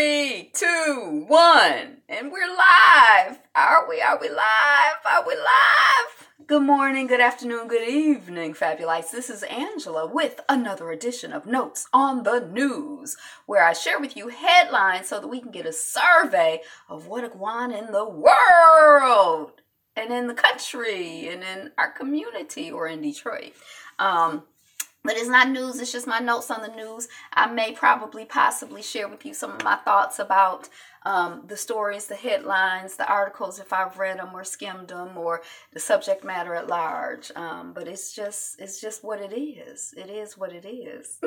3, 2, 1, and we're live. Are we live? Are we live? Good morning, good afternoon, good evening, Fabulites. This is Angela with another edition of Notes on the News, where I share with you headlines so that we can get a survey of what is going on in the world and in the country and in our community or in Detroit. But it's not news, it's just my notes on the news. I may possibly share with you some of my thoughts about the stories, the headlines, the articles, if I've read them or skimmed them, or the subject matter at large. But it's just what it is. It is what it is.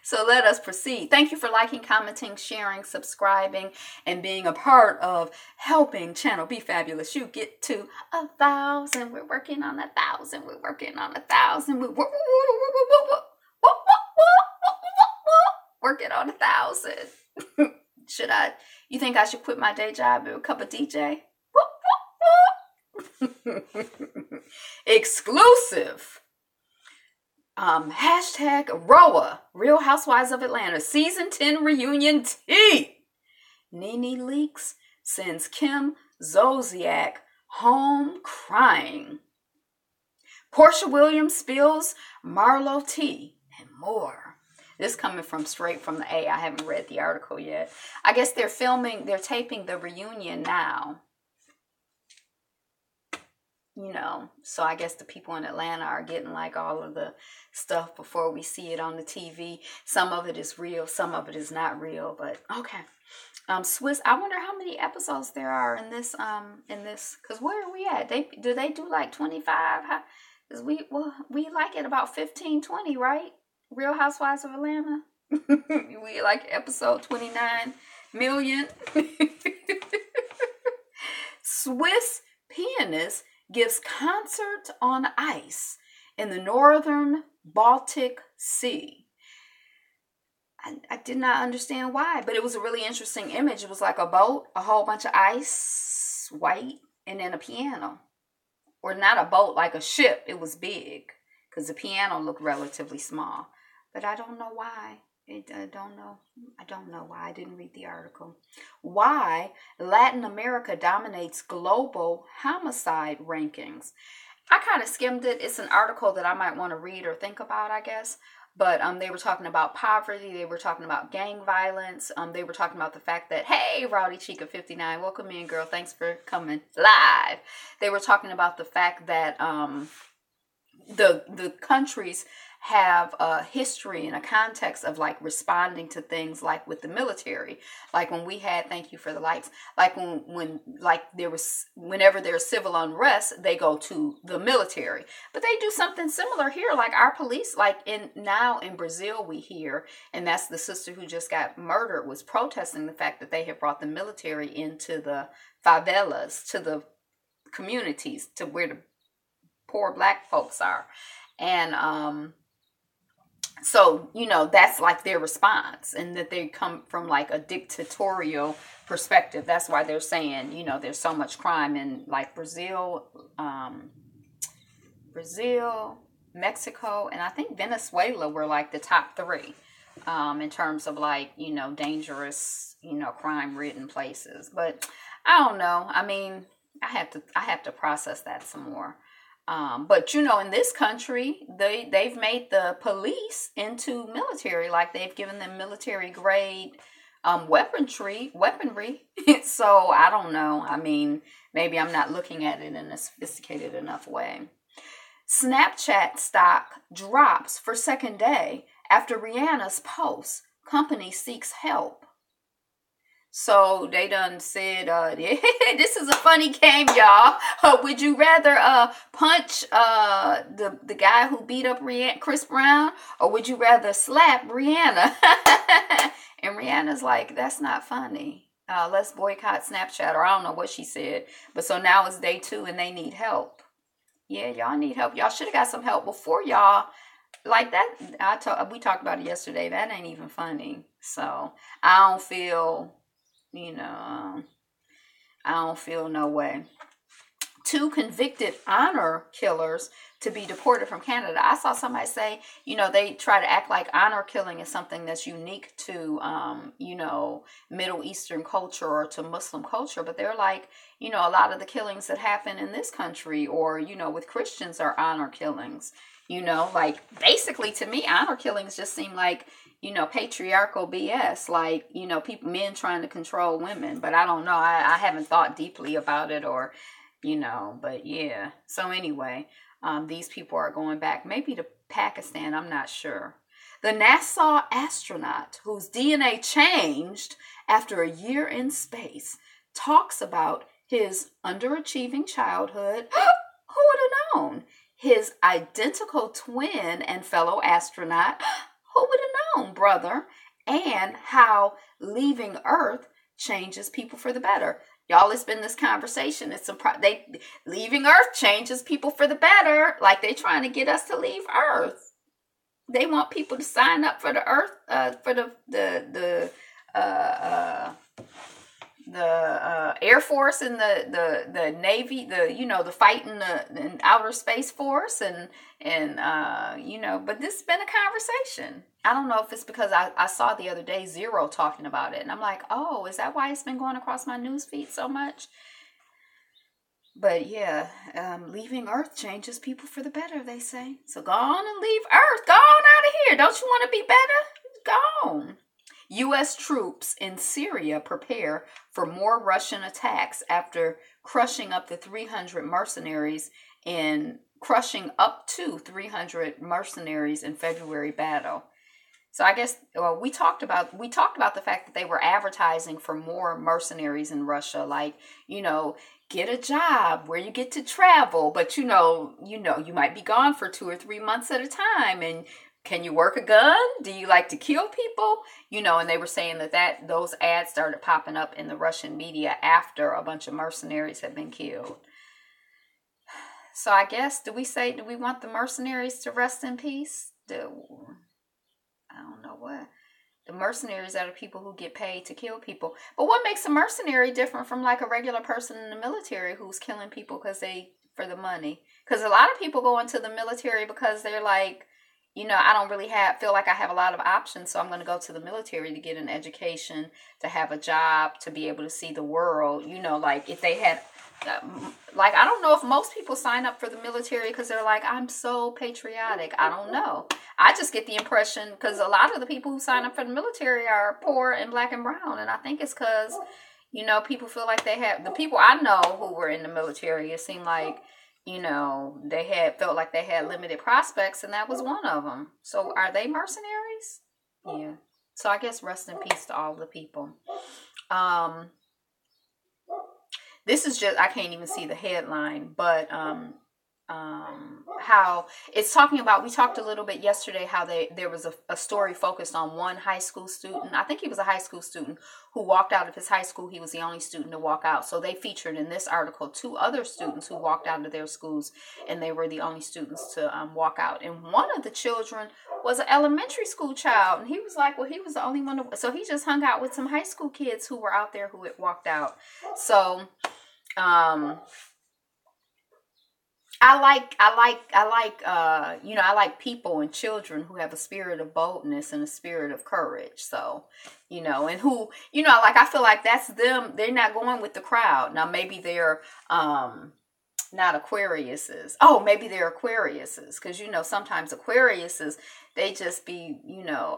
So let us proceed. Thank you for liking, commenting, sharing, subscribing, and being a part of helping Channel Be Fabulous. You get to 1,000. We're working on 1,000. We're working on 1,000. We're working on 1,000. You think I should quit my day job and become a DJ? Exclusive. Hashtag RHOA, Real Housewives of Atlanta, Season 10 Reunion Tea. NeNe Leakes sends Kim Zolciak home crying. Portia Williams spills Marlo tea and more. This coming straight from the A. I haven't read the article yet. I guess they're taping the reunion now. So I guess the people in Atlanta are getting like all of the stuff before we see it on the TV. Some of it is real, some of it is not real, but okay. Swiss, I wonder how many episodes there are in this, because where are we at? Do they do like 25? Because we like it about 15, 20, right? Real Housewives of Atlanta. We like episode 29 million. Swiss pianist gives concert on ice in the northern Baltic Sea. I did not understand why, but it was a really interesting image. It was like a boat, a whole bunch of ice, white, and then a piano. Or not a boat, like a ship. It was big because the piano looked relatively small. But I don't know why. I don't know why. I didn't read the article. Why Latin America dominates global homicide rankings. I kind of skimmed it. It's an article that I might want to read or think about, I guess. But they were talking about poverty. They were talking about gang violence. They were talking about the fact that, hey, Rowdy Chica 59, welcome in, girl. Thanks for coming live. They were talking about the fact that the countries have a history and a context of like responding to things like with the military. Like when we had, thank you for the likes, like whenever there's civil unrest, they go to the military. But they do something similar here, like our police, like in Brazil we hear, and that's the sister who just got murdered was protesting the fact that they had brought the military into the favelas, to the communities, to where the poor black folks are. And so, that's like their response, and that they come from like a dictatorial perspective. That's why they're saying, there's so much crime in like Brazil, Mexico, and I think Venezuela were like the top 3 in terms of like, dangerous, crime-ridden places. But I don't know. I mean, I have to process that some more. But in this country, they've made the police into military, like they've given them military grade weaponry. So I don't know. I mean, maybe I'm not looking at it in a sophisticated enough way. Snapchat stock drops for second day after Rihanna's post. Company seeks help. So they done said, this is a funny game, y'all. Would you rather punch the guy who beat up Chris Brown, or would you rather slap Rihanna? And Rihanna's like, that's not funny. Let's boycott Snapchat, or I don't know what she said. But so now it's day 2 and they need help. Yeah, y'all need help. Y'all should have got some help before y'all. Like that, we talked about it yesterday. That ain't even funny. So I don't feel... I don't feel no way. 2 convicted honor killers to be deported from Canada. I saw somebody say, they try to act like honor killing is something that's unique to, Middle Eastern culture or to Muslim culture. But they're like, a lot of the killings that happen in this country or, with Christians are honor killings. Like basically to me, honor killings just seem like, patriarchal BS, like, men trying to control women. But I don't know. I haven't thought deeply about it or, but yeah. So anyway, these people are going back maybe to Pakistan. I'm not sure. The NASA astronaut whose DNA changed after a year in space talks about his underachieving childhood. Who would have known? His identical twin and fellow astronaut, who would have known, brother? And how leaving Earth changes people for the better. Y'all, it's been this conversation. Leaving Earth changes people for the better. Like they trying to get us to leave Earth. They want people to sign up for the Earth, for the Air Force and the Navy, the fight in the outer space force and but this has been a conversation. I don't know if it's because I saw the other day Zero talking about it and I'm like, oh, is that why it's been going across my news feed so much? But yeah, leaving Earth changes people for the better, they say. So go on and leave Earth. Go on out of here. Don't you want to be better? Go on. U.S. troops in Syria prepare for more Russian attacks after crushing up to 300 mercenaries in February battle. So I guess we talked about the fact that they were advertising for more mercenaries in Russia, like, get a job where you get to travel, but you might be gone for 2 or 3 months at a time, and can you work a gun? Do you like to kill people? And they were saying that those ads started popping up in the Russian media after a bunch of mercenaries had been killed. So I guess, do we want the mercenaries to rest in peace? I don't know what. The mercenaries are the people who get paid to kill people. But what makes a mercenary different from like a regular person in the military who's killing people for the money? Because a lot of people go into the military because they're like, I don't really feel like I have a lot of options, so I'm going to go to the military to get an education, to have a job, to be able to see the world. Like if they had, I don't know if most people sign up for the military because they're like, I'm so patriotic. I don't know. I just get the impression because a lot of the people who sign up for the military are poor and black and brown, and I think it's because, people feel like the people I know who were in the military, it seemed like, they felt like they had limited prospects, and that was one of them. So are they mercenaries? Yeah. So I guess rest in peace to all the people. This is just, I can't even see the headline, but how it's talking about, we talked a little bit yesterday how there was a story focused on one high school student. I think he was a high school student who walked out of his high school. He was the only student to walk out. So they featured in this article 2 other students who walked out of their schools, and they were the only students to walk out. And one of the children was an elementary school child, and he was like, well, he was the only one so he just hung out with some high school kids who were out there who had walked out. So I like people and children who have a spirit of boldness and a spirit of courage. So, and who, I feel like that's them. They're not going with the crowd. Now, maybe they're, not Aquariuses. Oh, maybe they're Aquariuses. Because, sometimes Aquariuses, they just be,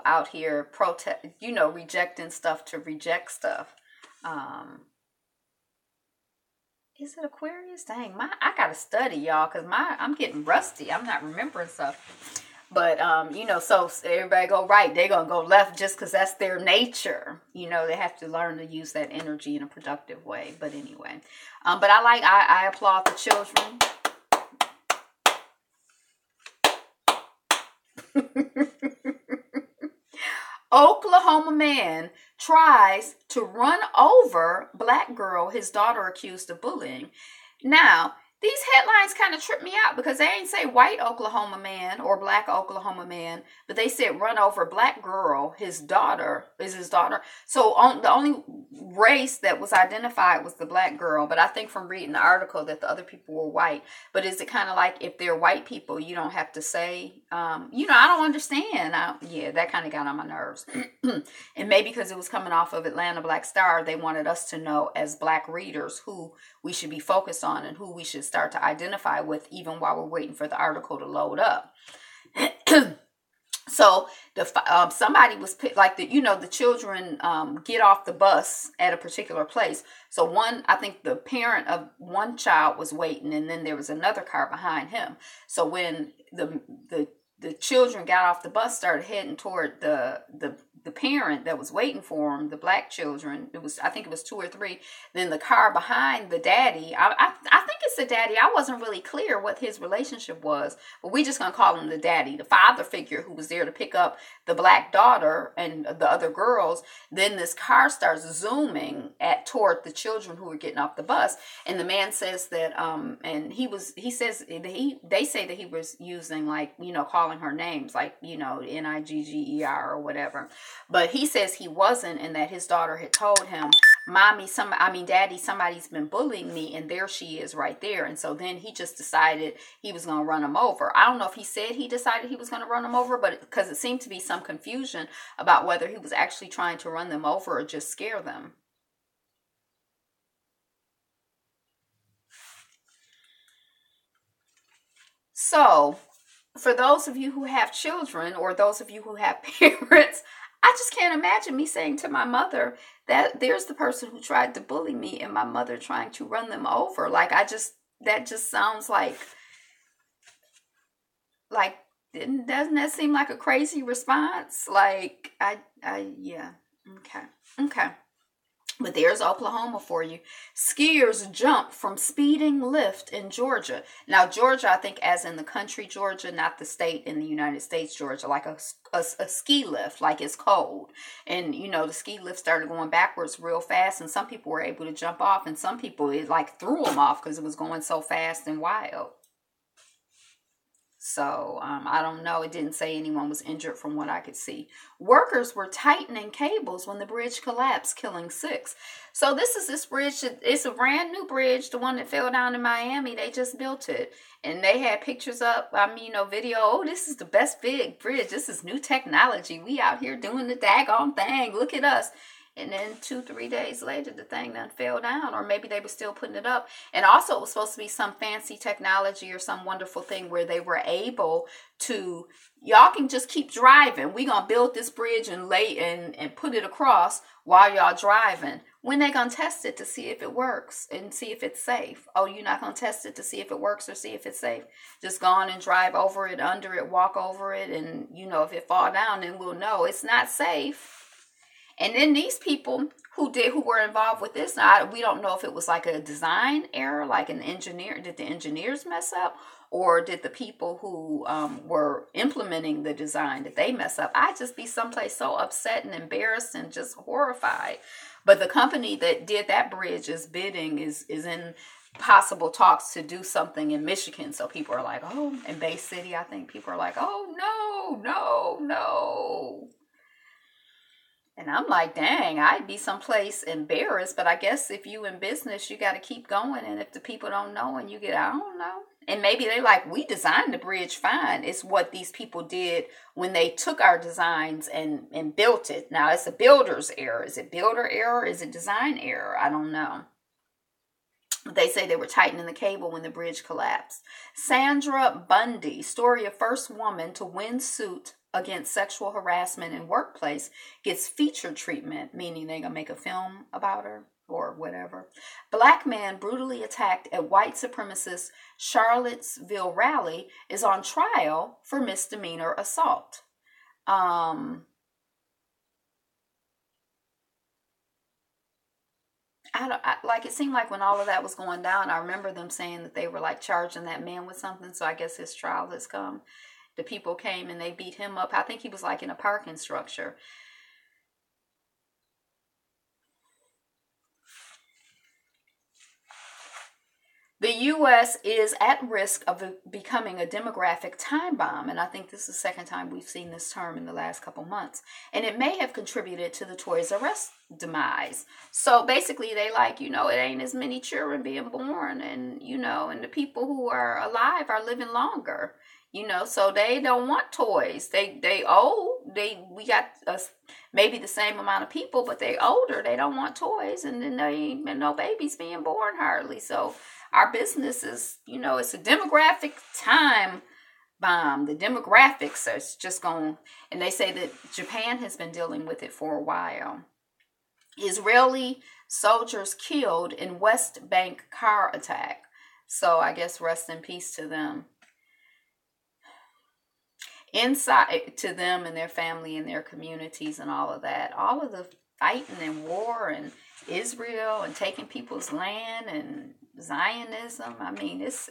out here rejecting stuff to reject stuff. Is it Aquarius? Dang, I gotta study, y'all, because I'm getting rusty. I'm not remembering stuff. But so everybody go right, they're gonna go left just because that's their nature. They have to learn to use that energy in a productive way. But anyway, but I applaud the children. Oklahoma man tries to run over black girl his daughter accused of bullying. Now, these headlines kind of trip me out because they ain't say white Oklahoma man or black Oklahoma man, but they said run over black girl, his daughter. So the only race that was identified was the black girl, but I think from reading the article that the other people were white. But is it kind of like if they're white people, you don't have to say, I don't understand. Yeah, that kind of got on my nerves. And maybe because it was coming off of Atlanta Black Star, they wanted us to know as black readers who we should be focused on and who we should start to identify with, even while we're waiting for the article to load up. So somebody was like the children get off the bus at a particular place. So I think the parent of one child was waiting, and then there was another car behind him. So when the children got off the bus, started heading toward the parent that was waiting for them, the black children. I think it was 2 or 3. Then the car behind the daddy, I think it's the daddy. I wasn't really clear what his relationship was, but we just gonna call him the daddy, the father figure who was there to pick up the black daughter and the other girls. Then this car starts zooming toward the children who were getting off the bus, and the man says that they say that he was using, like, calling her names, like, Nigger or whatever. But he says he wasn't, and that his daughter had told him, Daddy, somebody's been bullying me, and there she is right there. And so then he just decided he was going to run him over. I don't know if he said he decided he was going to run him over, but because it seemed to be some confusion about whether he was actually trying to run them over or just scare them. So, for those of you who have children, or those of you who have parents, I just can't imagine me saying to my mother that there's the person who tried to bully me and my mother trying to run them over. That just sounds like, doesn't that seem like a crazy response? Yeah. Okay. But there's Oklahoma for you. Skiers jump from speeding lift in Georgia. Now, Georgia, I think as in the country Georgia, not the state in the United States, Georgia, like a ski lift, like it's cold. And, the ski lift started going backwards real fast, and some people were able to jump off, and some people, it threw them off because it was going so fast and wild. So, I don't know. It didn't say anyone was injured from what I could see. Workers were tightening cables when the bridge collapsed, killing 6. So this bridge. It's a brand new bridge. The one that fell down in Miami, they just built it. And they had pictures up, video. Oh, this is the best big bridge. This is new technology. We out here doing the daggone thing. Look at us. And then 2-3 days later, the thing done fell down, or maybe they were still putting it up. And also, it was supposed to be some fancy technology or some wonderful thing where they were able to, y'all can just keep driving. We gonna build this bridge and put it across while y'all driving. When they gonna test it to see if it works and see if it's safe? Oh, you're not gonna test it to see if it works or see if it's safe. Just go on and drive over it, under it, walk over it, and if it fall down, then we'll know it's not safe. And then these people who were involved with this, we don't know if it was like a design error, like an engineer. Did the engineers mess up, or did the people who were implementing the design, did they mess up? I'd just be someplace so upset and embarrassed and just horrified. But the company that did that bridge is in possible talks to do something in Michigan. So people are like, oh, in Bay City, I think people are like, oh, no. And I'm like, dang, I'd be someplace embarrassed. But I guess if you in business, you got to keep going. And if the people don't know and you I don't know. And maybe they like, we designed the bridge fine. It's what these people did when they took our designs and built it. Now, it's a builder's error. Is it builder error? Is it design error? I don't know. They say they were tightening the cable when the bridge collapsed. Sandra Bundy, story of first woman to win suit against sexual harassment in workplace, gets feature treatment, meaning they're going to make a film about her or whatever. Black man brutally attacked at white supremacist Charlottesville rally is on trial for misdemeanor assault. It seemed like when all of that was going down, I remember them saying that they were like charging that man with something. So I guess his trial has come. The people came and they beat him up. I think he was like in a parking structure. The U.S. is at risk of becoming a demographic time bomb, and I think this is the second time we've seen this term in the last couple months, and it may have contributed to the Toys R Us demise. So basically, they it ain't as many children being born, and and the people who are alive are living longer. So they don't want toys. They old. We got maybe the same amount of people, but they older. They don't want toys, and then there ain't no babies being born hardly. So our business is, it's a demographic time bomb. The demographics are just going, and they say that Japan has been dealing with it for a while. Israeli soldiers killed in West Bank car attack. So I guess rest in peace to them. Inside to them and their family and their communities and all of that. All of the fighting and war and Israel and taking people's land and Zionism. I mean, it's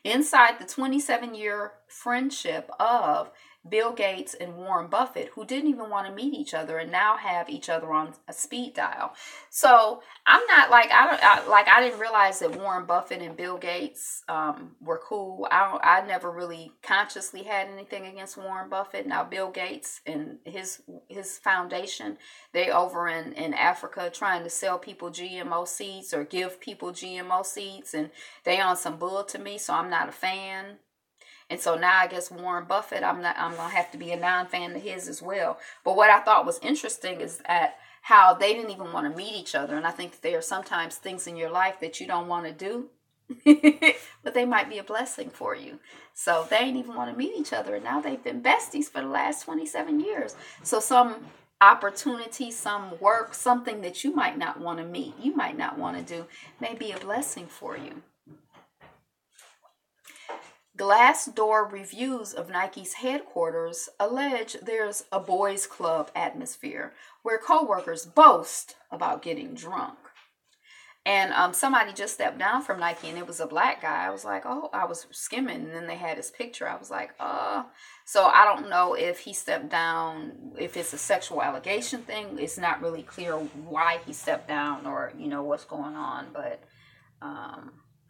inside the 27-year friendship of Bill Gates and Warren Buffett, who didn't even want to meet each other and now have each other on a speed dial. So I'm not I didn't realize that Warren Buffett and Bill Gates were cool. I never really consciously had anything against Warren Buffett. Now Bill Gates and his foundation, they over in Africa trying to sell people GMO seeds or give people GMO seeds, and they on some bull to me, so I'm not a fan. And so now I guess Warren Buffett, I'm going to have to be a non-fan of his as well. But what I thought was interesting is at how they didn't even want to meet each other. And I think that there are sometimes things in your life that you don't want to do, but they might be a blessing for you. So they didn't even want to meet each other. And now they've been besties for the last 27 years. So some opportunity, some work, something that you might not want to meet, you might not want to do, may be a blessing for you. Glassdoor reviews of Nike's headquarters allege there's a boys' club atmosphere where coworkers boast about getting drunk. And somebody just stepped down from Nike, and it was a black guy. I was like, oh, I was skimming, and then they had his picture. I was like, So I don't know if he stepped down, if it's a sexual allegation thing. It's not really clear why he stepped down or, what's going on, but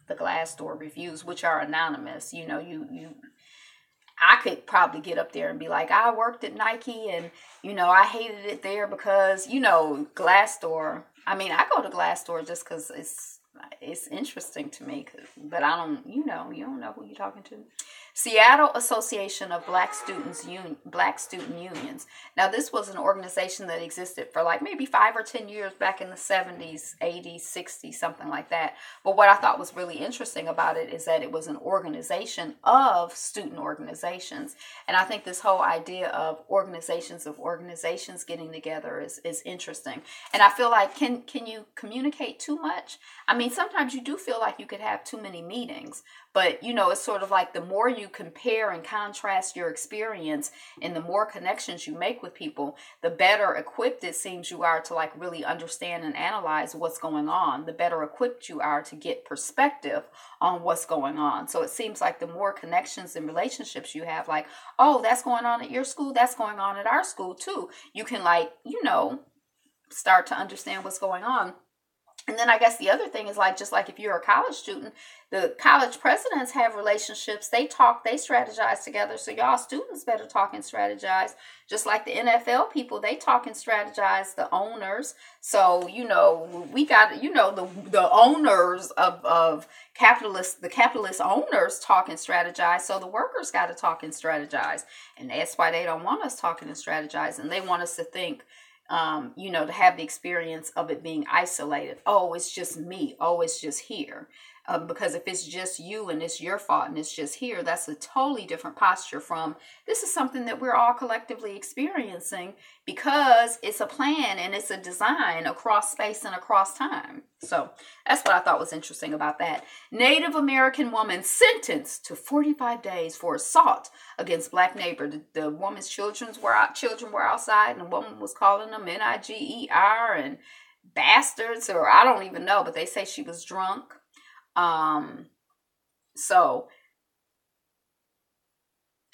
the Glassdoor reviews, which are anonymous, I could probably get up there and be like, I worked at Nike and, I hated it there because, Glassdoor. I mean, I go to Glassdoor just because it's interesting to me, but I don't, you don't know who you're talking to. Seattle Association of Black Student Unions. Now, this was an organization that existed for like maybe 5 or 10 years back in the 70s, 80s, 60s, something like that. But what I thought was really interesting about it is that it was an organization of student organizations. And I think this whole idea of organizations getting together is interesting. And I feel like, can you communicate too much? I mean, sometimes you do feel like you could have too many meetings, but it's sort of like the more you compare and contrast your experience and the more connections you make with people, the better equipped it seems you are to like really understand and analyze what's going on. The better equipped you are to get perspective on what's going on. So it seems like the more connections and relationships you have, like, oh, that's going on at your school, that's going on at our school too. You can start to understand what's going on. And then I guess the other thing is just like if you're a college student, the college presidents have relationships. They talk, they strategize together. So y'all students better talk and strategize. Just like the NFL people, they talk and strategize, the owners. So, we got, the owners of the capitalist owners talk and strategize. So the workers got to talk and strategize. And that's why they don't want us talking and strategize. And they want us to think, to have the experience of it being isolated. Oh, it's just me. Oh, it's just here. Because if it's just you and it's your fault and it's just here, that's a totally different posture from this is something that we're all collectively experiencing because it's a plan and it's a design across space and across time. So that's what I thought was interesting about that. Native American woman sentenced to 45 days for assault against black neighbor. The woman's children were outside and the woman was calling them Niger and bastards, or I don't even know, but they say she was drunk. So,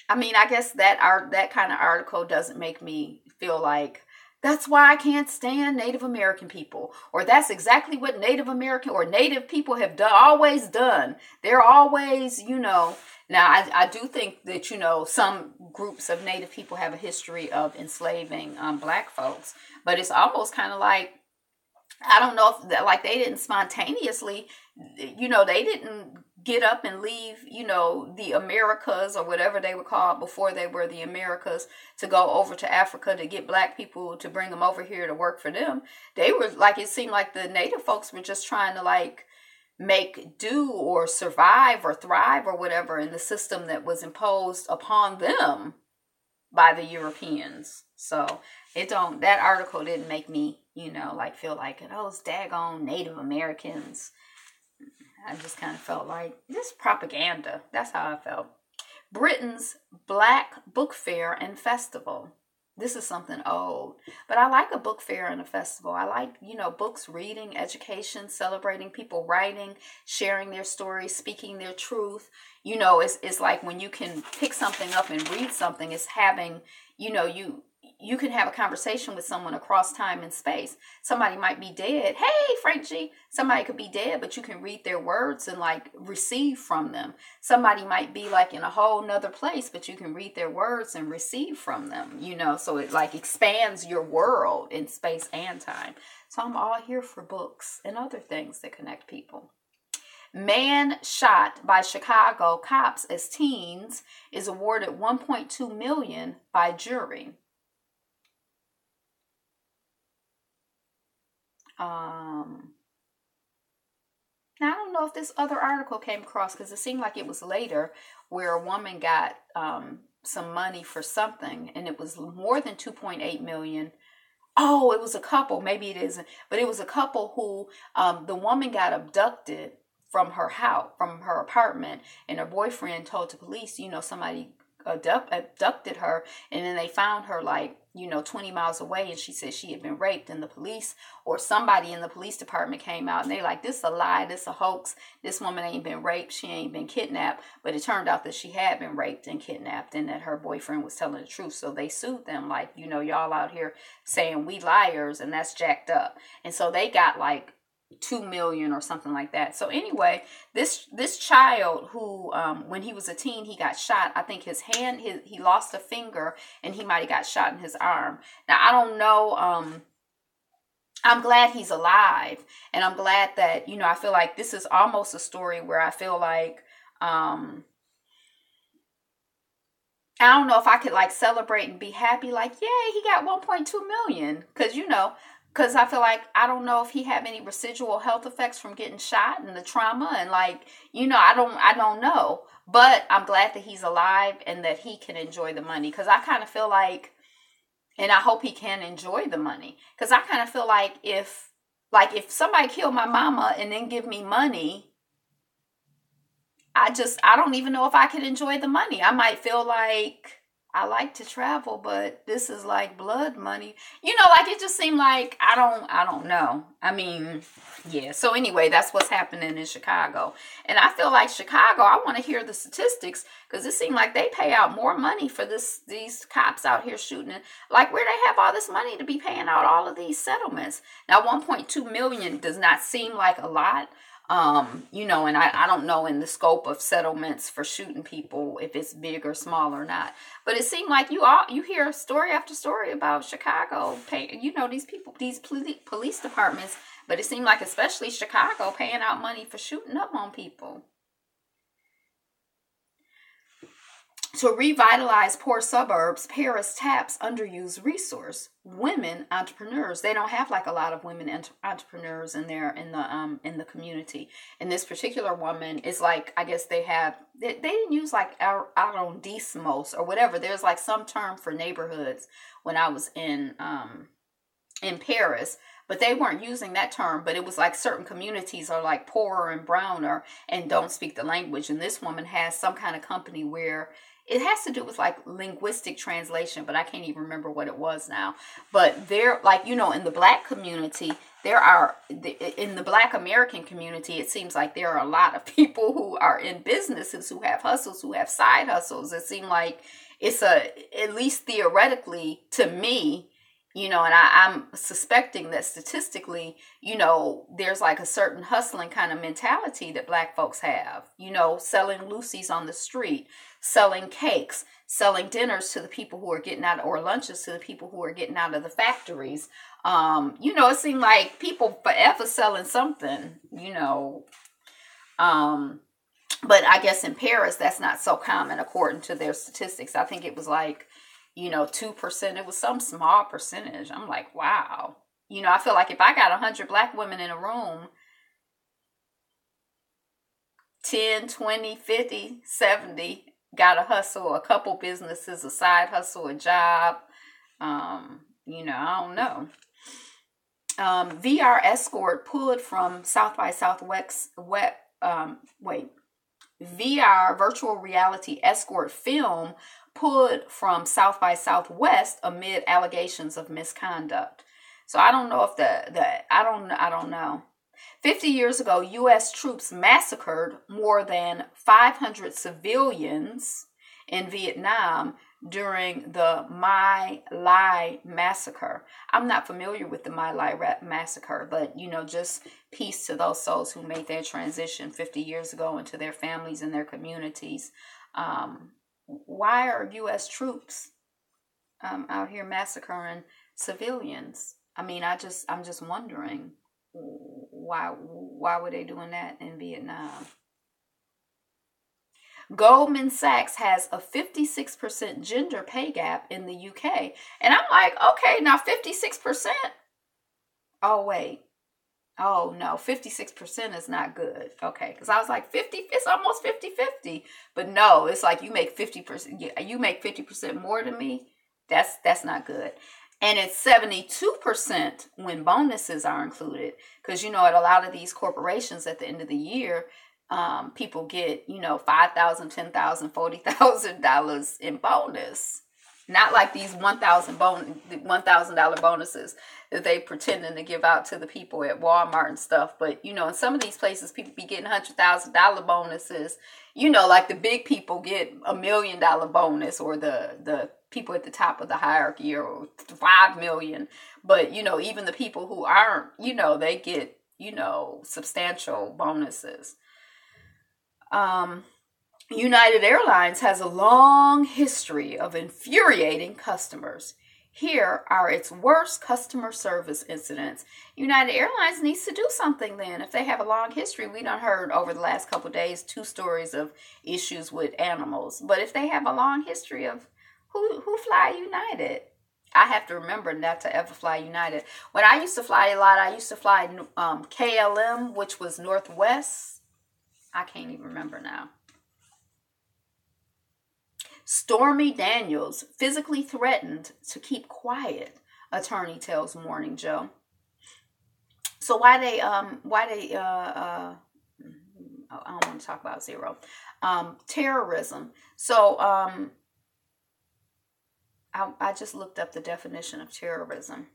I mean, I guess that kind of article doesn't make me feel like That's why I can't stand Native American people. Or that's exactly what Native American or Native people have always done. They're always, now I do think that, some groups of Native people have a history of enslaving black folks. But it's almost kind of like, I don't know if like they didn't spontaneously, they didn't get up and leave, the Americas or whatever they were called before they were the Americas to go over to Africa to get black people to bring them over here to work for them. They were like, it seemed like the native folks were just trying to like make do or survive or thrive or whatever in the system that was imposed upon them by the Europeans. So that article didn't make me, like feel like, it's daggone Native Americans. I just kind of felt like this propaganda. That's how I felt. Britain's Black Book Fair and Festival. This is something old, but I like a book fair and a festival. I like, books, reading, education, celebrating people writing, sharing their stories, speaking their truth. It's like when you can pick something up and read something, it's having, you can have a conversation with someone across time and space. Somebody might be dead. Hey, Frank G. Somebody could be dead, but you can read their words and like receive from them. Somebody might be like in a whole nother place, but you can read their words and receive from them, so it like expands your world in space and time. So I'm all here for books and other things that connect people. Man shot by Chicago cops as teens is awarded $1.2 million by jury. Now, I don't know if this other article came across because it seemed like it was later where a woman got some money for something and it was more than 2.8 million. Oh, it was a couple. Maybe it isn't, but it was a couple who the woman got abducted from her house, from her apartment, and her boyfriend told the police, somebody abducted her, and then they found her like 20 miles away, and she said she had been raped, and the police or somebody in the police department came out and they like, this is a lie, this is a hoax, this woman ain't been raped, she ain't been kidnapped. But it turned out that she had been raped and kidnapped and that her boyfriend was telling the truth. So they sued them like, y'all out here saying we liars, and that's jacked up. And so they got like 2 million or something like that. So anyway, this child who when he was a teen, he got shot. I think his hand, he lost a finger, and he might have got shot in his arm. Now I don't know. I'm glad he's alive, and I'm glad that I feel like this is almost a story where I feel like I don't know if I could like celebrate and be happy, like, yay, he got 1.2 million, because I feel like I don't know if he have any residual health effects from getting shot and the trauma, and like, I don't know, but I'm glad that he's alive and that he can enjoy the money, because I kind of feel like, and I hope he can enjoy the money, because I kind of feel like if somebody killed my mama and then give me money, I don't even know if I could enjoy the money. I might feel like I like to travel, but this is like blood money. Like it just seemed like, I don't know. I mean, yeah. So anyway, that's what's happening in Chicago. And I feel like Chicago, I want to hear the statistics, because it seemed like they pay out more money for these cops out here shooting. Like, where they have all this money to be paying out all of these settlements. Now, 1.2 million does not seem like a lot. And I don't know in the scope of settlements for shooting people if it's big or small or not. But it seemed like you hear story after story about Chicago paying, these people, these police departments, but it seemed like especially Chicago paying out money for shooting up on people. To revitalize poor suburbs, Paris taps underused resource. Women entrepreneurs. They don't have like a lot of women entrepreneurs in the community. And this particular woman is like, I guess they didn't use like arrondissements or whatever. There's like some term for neighborhoods when I was in Paris, but they weren't using that term. But it was like certain communities are like poorer and browner and don't speak the language. And this woman has some kind of company where it has to do with like linguistic translation, but I can't even remember what it was now. But they're like, in the black community, in the black American community, it seems like there are a lot of people who are in businesses, who have hustles, who have side hustles. It seemed like at least theoretically to me, You know, and I'm suspecting that statistically, you know, there's like a certain hustling kind of mentality that black folks have, you know, selling Lucy's on the street, selling cakes, selling dinners to the people who are getting out, or lunches to the people who are getting out of the factories. You know, it seemed like people forever selling something, you know. But I guess in Paris, that's not so common according to their statistics. I think it was like, you know, 2%. It was some small percentage. I'm like, wow. You know, I feel like if I got 100 black women in a room, 10, 20, 50, 70 got a hustle, a couple businesses, a side hustle, a job. You know, I don't know. VR escort pulled from South by Southwest. VR virtual reality escort film pulled from South by Southwest amid allegations of misconduct. So I don't know if I don't know. 50 years ago, U.S. troops massacred more than 500 civilians in Vietnam during the My Lai massacre. I'm not familiar with the My Lai massacre, but, you know, just peace to those souls who made their transition 50 years ago into their families and their communities. Why are U.S. troops out here massacring civilians? I mean, I'm just wondering why were they doing that in Vietnam? Goldman Sachs has a 56% gender pay gap in the UK. And I'm like, okay, now 56%. Oh, wait. Oh, no, 56% is not good. Okay, because I was like, 50, it's almost 50-50. But no, it's like you make 50%. You make 50% more than me. That's not good. And it's 72% when bonuses are included. Because, you know, at a lot of these corporations at the end of the year, people get, you know, $5,000, $10,000, $40,000 in bonus. Not like these $1,000 bonuses that they pretending to give out to the people at Walmart and stuff. But, you know, in some of these places, people be getting $100,000 bonuses. You know, like the big people get $1 million bonus, or the people at the top of the hierarchy, or 5 million. But, you know, even the people who aren't, you know, they get, you know, substantial bonuses. United Airlines has a long history of infuriating customers. Here are its worst customer service incidents. United Airlines needs to do something then. If they have a long history, we done heard over the last couple of days 2 stories of issues with animals. But if they have a long history of who fly United, I have to remember not to ever fly United. When I used to fly a lot, I used to fly KLM, which was Northwest. I can't even remember now. Stormy Daniels physically threatened to keep quiet, attorney tells Morning Joe. So I don't want to talk about zero. Terrorism. So I just looked up the definition of terrorism.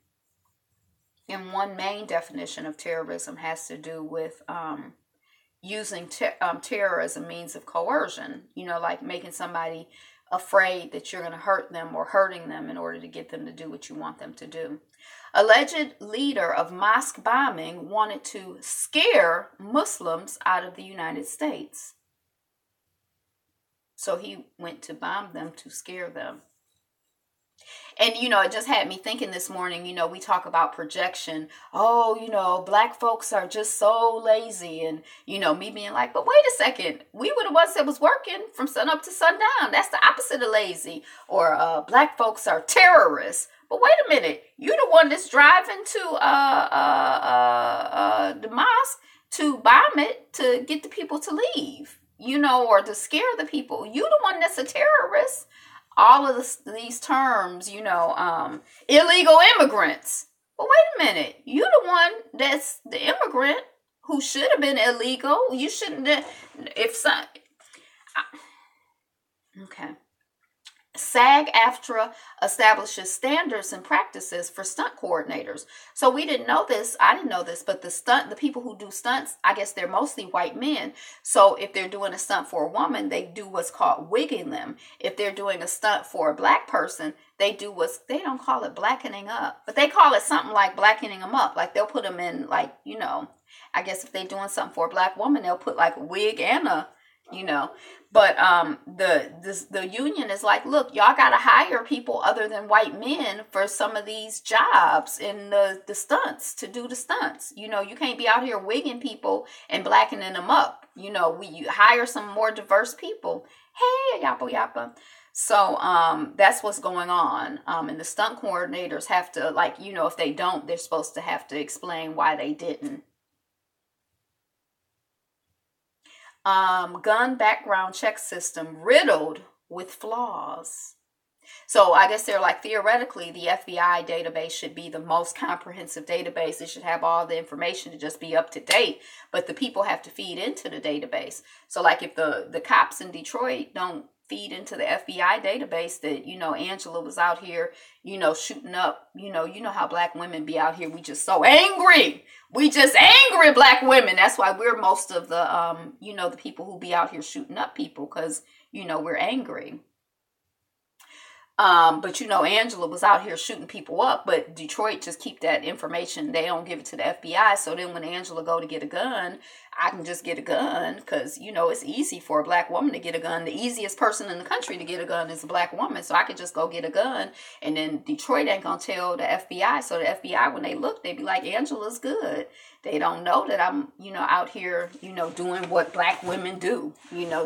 And one main definition of terrorism has to do with using terror as a means of coercion, you know, like making somebody afraid that you're going to hurt them or hurting them in order to get them to do what you want them to do. Alleged leader of mosque bombing wanted to scare Muslims out of the United States. So he went to bomb them to scare them. And, you know, it just had me thinking this morning, you know, we talk about projection. Oh, you know, black folks are just so lazy. And, you know, me being like, but wait a second. We were the ones that was working from sun up to sundown. That's the opposite of lazy. Or black folks are terrorists. But wait a minute. You're the one that's driving to the mosque to bomb it to get the people to leave, you know, or to scare the people. You're the one that's a terrorist. All of these terms, you know, illegal immigrants. But wait a minute. You're the one that's the immigrant who should have been illegal. You shouldn't have, okay. SAG-AFTRA establishes standards and practices for stunt coordinators. So we didn't know this. I didn't know this, but the people who do stunts, I guess they're mostly white men. So if they're doing a stunt for a woman, they do what's called wigging them. If they're doing a stunt for a black person, they don't call it blackening up, but they call it something like blackening them up. Like they'll put them in, like, I guess if they're doing something for a black woman, they'll put like a wig and but the union is like, look, y'all got to hire people other than white men for some of these jobs in the stunts, to do the stunts. You can't be out here wigging people and blackening them up. We hire some more diverse people. Hey, yappa yappa. So that's what's going on. And the stunt coordinators have to, like, if they don't, they're supposed to have to explain why they didn't. Gun background check system riddled with flaws. So I guess they're like, theoretically, the FBI database should be the most comprehensive database. It should have all the information to just be up to date, but the people have to feed into the database. So like if the cops in Detroit don't feed into the FBI database that, Angela was out here, shooting up, you know how black women be out here. We just so angry. We just angry black women. That's why we're most of the, the people who be out here shooting up people, because, we're angry. But Angela was out here shooting people up, but Detroit just keep that information. They don't give it to the FBI. So then when Angela go to get a gun, I can just get a gun, because, it's easy for a black woman to get a gun. The easiest person in the country to get a gun is a black woman. So I could just go get a gun, and then Detroit ain't going to tell the FBI. So the FBI, when they look, they be like, Angela's good. They don't know that I'm, out here, doing what black women do,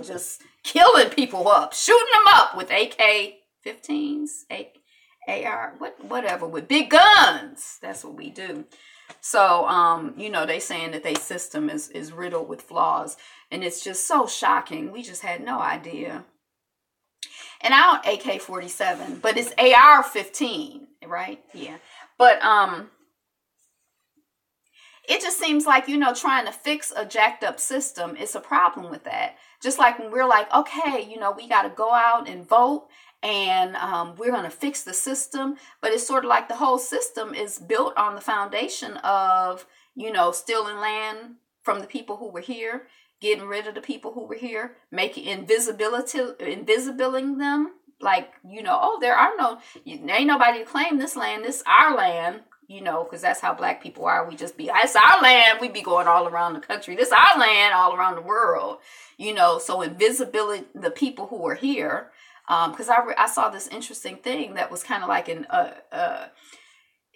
just killing people up, shooting them up with AK-15s, AR, whatever, with big guns. That's what we do. So, they saying that their system is riddled with flaws, and it's just so shocking. We just had no idea. And I don't AK-47, but it's AR-15, right? Yeah. But, it just seems like, trying to fix a jacked up system, it's a problem with that. Just like when we're like, okay, we got to go out and vote, and we're going to fix the system. But it's sort of like the whole system is built on the foundation of, stealing land from the people who were here, getting rid of the people who were here, making invisibling them. Like, there are ain't nobody to claim this land. This is our land. Because that's how black people are. We just be, it's our land. We be going all around the country. This is our land all around the world. So invisibility, the people who are here. Because I saw this interesting thing that was kind of like it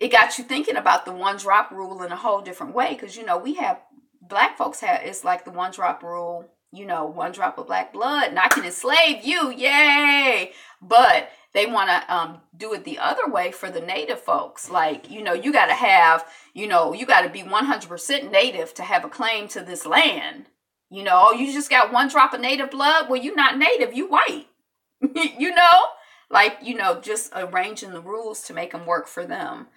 got you thinking about the one drop rule in a whole different way. Because, we have, black folks it's like the one drop rule, one drop of black blood, and I can enslave you. Yay. But they want to do it the other way for the native folks. Like, you got to have, you got to be 100% native to have a claim to this land. You just got one drop of native blood. Well, you're not native, you white. Just arranging the rules to make them work for them.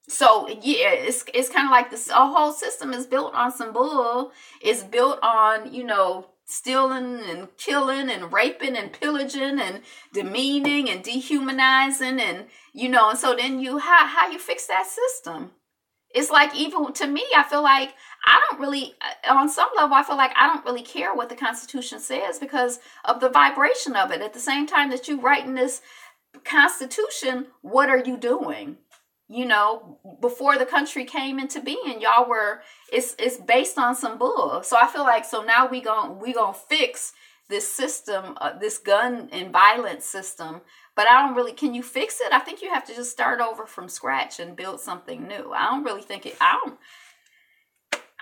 So yeah, it's kind of like this. A whole system is built on some bull. It's built on, stealing and killing and raping and pillaging and demeaning and dehumanizing, and and so then how you fix that system? It's like, even to me, I feel like I don't really, on some level, I feel like I don't really care what the Constitution says because of the vibration of it. At the same time that you writing this Constitution, what are you doing? Before the country came into being, y'all were, it's based on some bull. So I feel like, so now we gonna fix this system, this gun and violence system. But I don't really, can you fix it? I think you have to just start over from scratch and build something new. I don't really think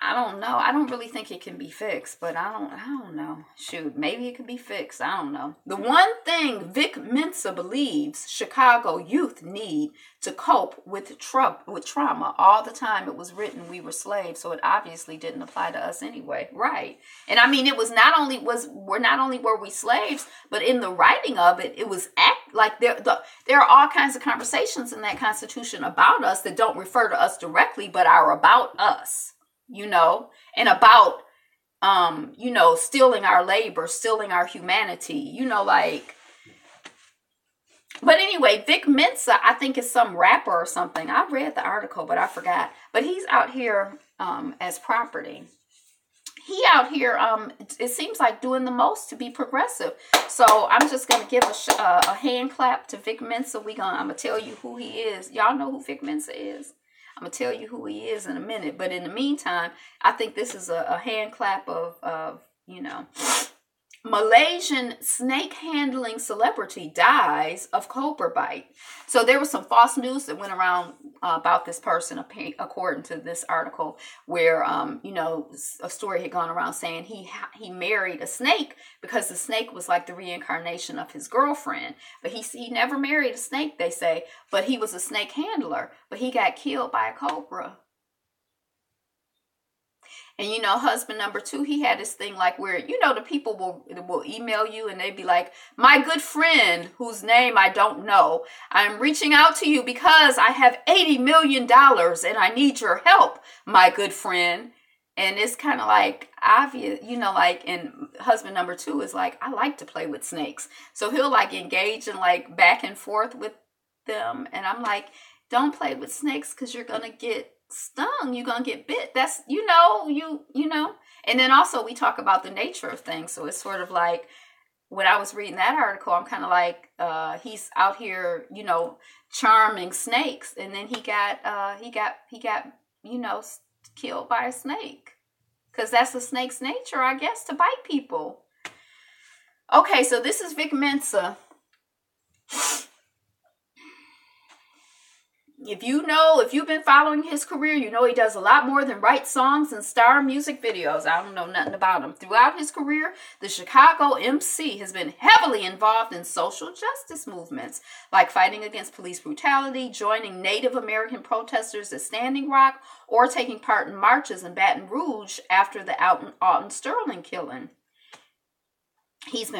I don't know. I don't really think it can be fixed, but I don't know. Shoot, maybe it could be fixed. I don't know. The one thing Vic Mensa believes Chicago youth need to cope with trauma all the time it was written, we were slaves, so it obviously didn't apply to us anyway. Right. And I mean, it was not only were we slaves, but in the writing of it, it was there are all kinds of conversations in that Constitution about us that don't refer to us directly, but are about us. And about you know, stealing our labor, stealing our humanity, you know, like. But anyway, Vic Mensa, I think is some rapper or something. I read the article, but I forgot. But he's out here as property. He out here, it seems like doing the most to be progressive. So I'm just going to give a hand clap to Vic Mensa. I'm going to tell you who he is. Y'all know who Vic Mensa is? I'm going to tell you who he is in a minute. But in the meantime, I think this is a hand clap of, you know, Malaysian snake handling celebrity dies of cobra bite. So there was some false news that went around about this person, according to this article, where you know, a story had gone around saying he married a snake because the snake was like the reincarnation of his girlfriend. But he never married a snake, they say, but he was a snake handler. But he got killed by a cobra. And, you know, husband number 2, he had this thing like where, you know, the people will email you and they'd be like, my good friend, whose name I don't know, I'm reaching out to you because I have $80 million and I need your help, my good friend. And it's kind of like obvious, you know, like, and husband number 2 is like, I like to play with snakes. So he'll like engage in like back and forth with them. And I'm like, don't play with snakes because you're going to get stung, you're gonna get bit. That's, you know, you know. And then also we talk about the nature of things. So it's sort of like when I was reading that article, I'm kind of like, he's out here, you know, charming snakes, and then he got you know, killed by a snake, because that's the snake's nature, I guess, to bite people. Okay, so this is Vic Mensa. If you've been following his career, you know he does a lot more than write songs and star music videos. I don't know nothing about him. Throughout his career, the Chicago MC has been heavily involved in social justice movements, like fighting against police brutality, joining Native American protesters at Standing Rock, or taking part in marches in Baton Rouge after the Alton Sterling killing. He's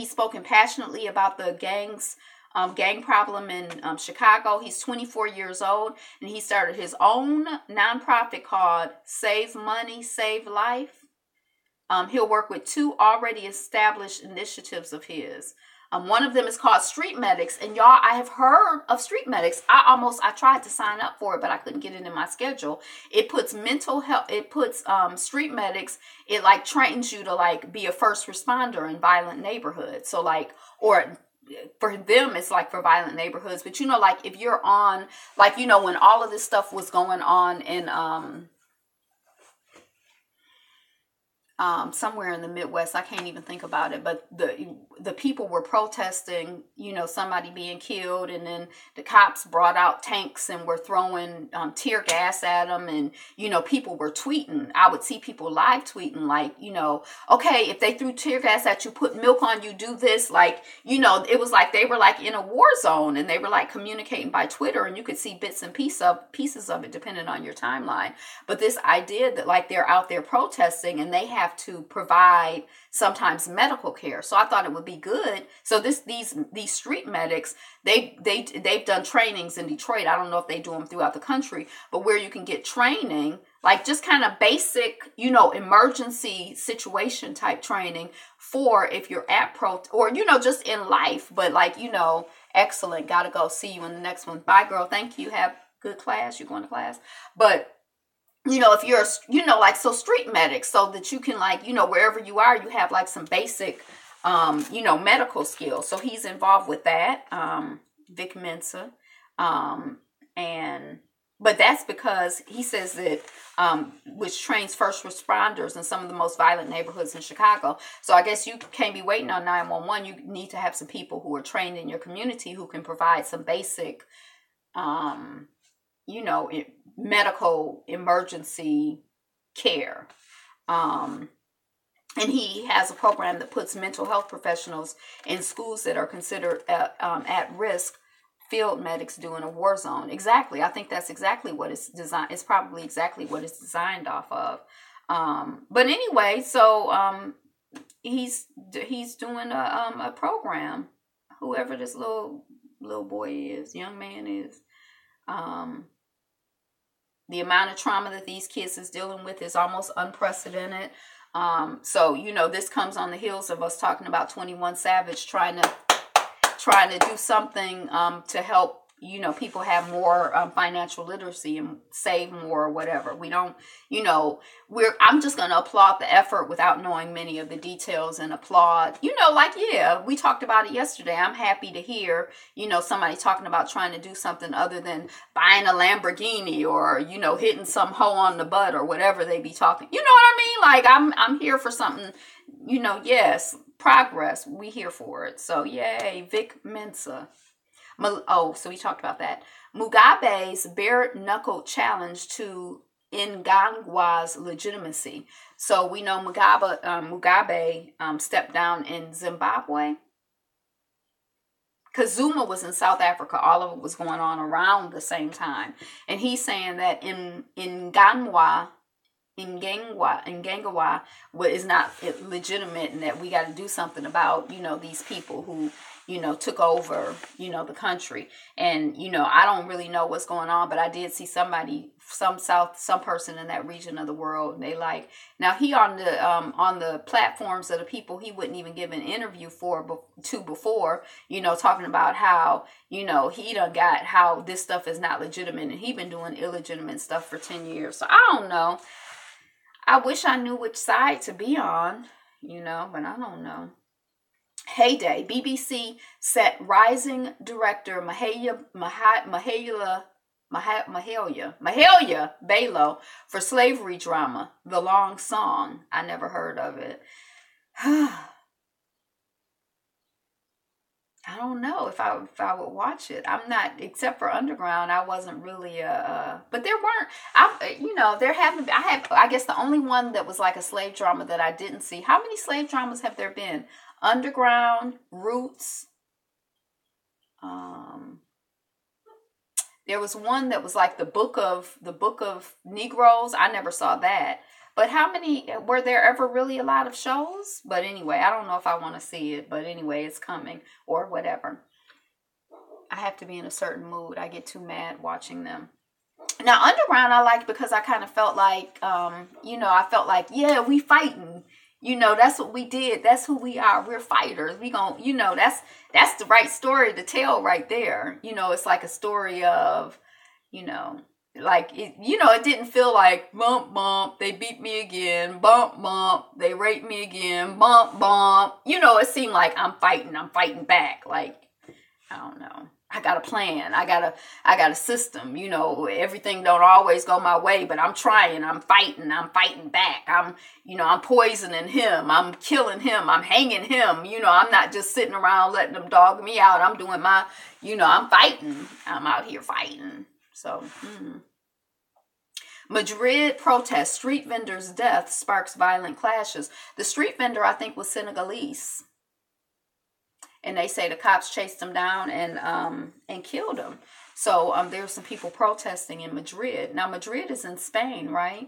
spoken passionately about the gang problem in Chicago. He's 24 years old, and he started his own nonprofit called Save Money, Save Life. He'll work with 2 already established initiatives of his. One of them is called Street Medics, and y'all, I have heard of Street Medics. I tried to sign up for it, but I couldn't get it in my schedule. It puts mental health, it puts Street Medics, it like trains you to like be a first responder in violent neighborhoods. So like, or for them, it's like for violent neighborhoods. But, you know, like if you're on, like, you know, when all of this stuff was going on in somewhere in the Midwest, I can't even think about it, but the people were protesting, you know, somebody being killed, and then the cops brought out tanks and were throwing tear gas at them, and, you know, people were tweeting. I would see people live tweeting like, you know, okay, if they threw tear gas at you, put milk on you, do this, like, you know, it was like they were like in a war zone, and they were like communicating by Twitter, and you could see bits and pieces of it depending on your timeline. But this idea that like they're out there protesting and they have to provide sometimes medical care. So I thought it would be good. So these street medics, they've done trainings in Detroit. I don't know if they do them throughout the country, but where you can get training, like just kind of basic, you know, emergency situation type training for if you're at or, you know, just in life. But like, you know, excellent. Gotta go. See you in the next one. Bye, girl. Thank you. Have good class. You're going to class. But you know, if you're, you know, like, so street medics, so that you can, like, you know, wherever you are, you have, like, some basic, you know, medical skills. So he's involved with that, Vic Mensa. But that's because he says that, which trains first responders in some of the most violent neighborhoods in Chicago. So I guess you can't be waiting on 911. You need to have some people who are trained in your community who can provide some basic, you know, medical emergency care. And he has a program that puts mental health professionals in schools that are considered at risk. Field medics do in a war zone. Exactly. I think that's exactly what it's designed. It's probably exactly what it's designed off of. But anyway, so he's doing a program. Whoever this little boy is, young man is. The amount of trauma that these kids is dealing with is almost unprecedented. So, you know, this comes on the heels of us talking about 21 Savage trying to do something to help, you know, people have more financial literacy and save more or whatever. We don't, you know, I'm just going to applaud the effort without knowing many of the details, and applaud, you know, like, yeah, we talked about it yesterday. I'm happy to hear, you know, somebody talking about trying to do something other than buying a Lamborghini or, you know, hitting some hoe on the butt or whatever they be talking. You know what I mean? Like, I'm here for something, you know, yes, progress. We here for it. So yay, Vic Mensa. Oh, so we talked about that. Mugabe's bare-knuckle challenge to Mnangagwa's legitimacy. So we know Mugabe stepped down in Zimbabwe. Because Zuma was in South Africa. All of it was going on around the same time. And he's saying that Mnangagwa is not legitimate, and that we got to do something about, you know, these people who, you know, took over, you know, the country. And, you know, I don't really know what's going on, but I did see some person in that region of the world, and they like, now he on the platforms of the people he wouldn't even give an interview to before, you know, talking about how, you know, he done got how this stuff is not legitimate, and he been doing illegitimate stuff for 10 years. So I don't know. I wish I knew which side to be on, you know, but I don't know. Heyday, BBC set rising director Mahalia Bello for slavery drama, The Long Song. I never heard of it. I don't know if I would watch it. I'm not, except for Underground, I wasn't really but there weren't, you know, I guess the only one that was like a slave drama that I didn't see. How many slave dramas have there been? Underground, Roots. There was one that was like the book of Negroes. I never saw that. But how many, were there ever really a lot of shows? But anyway, I don't know if I want to see it. But anyway, it's coming or whatever. I have to be in a certain mood. I get too mad watching them. Now, Underground I liked because I kind of felt like, you know, I felt like, yeah, we fighting. You know, that's what we did. That's who we are. We're fighters. We gon', you know, that's the right story to tell right there. You know, it's like a story of, you know, like, it, you know, it didn't feel like bump, bump, they beat me again, bump, bump, they raped me again, bump, bump. You know, it seemed like I'm fighting back. Like, I don't know. I got a plan. I got a system. You know, everything don't always go my way, but I'm trying. I'm fighting back. I'm poisoning him. I'm killing him. I'm hanging him. You know, I'm not just sitting around letting them dog me out. I'm doing my, you know, I'm fighting. I'm out here fighting. So, Madrid protest, street vendor's death sparks violent clashes. The street vendor, I think, was Senegalese. And they say the cops chased him down and killed him. So there were some people protesting in Madrid. Now, Madrid is in Spain, right?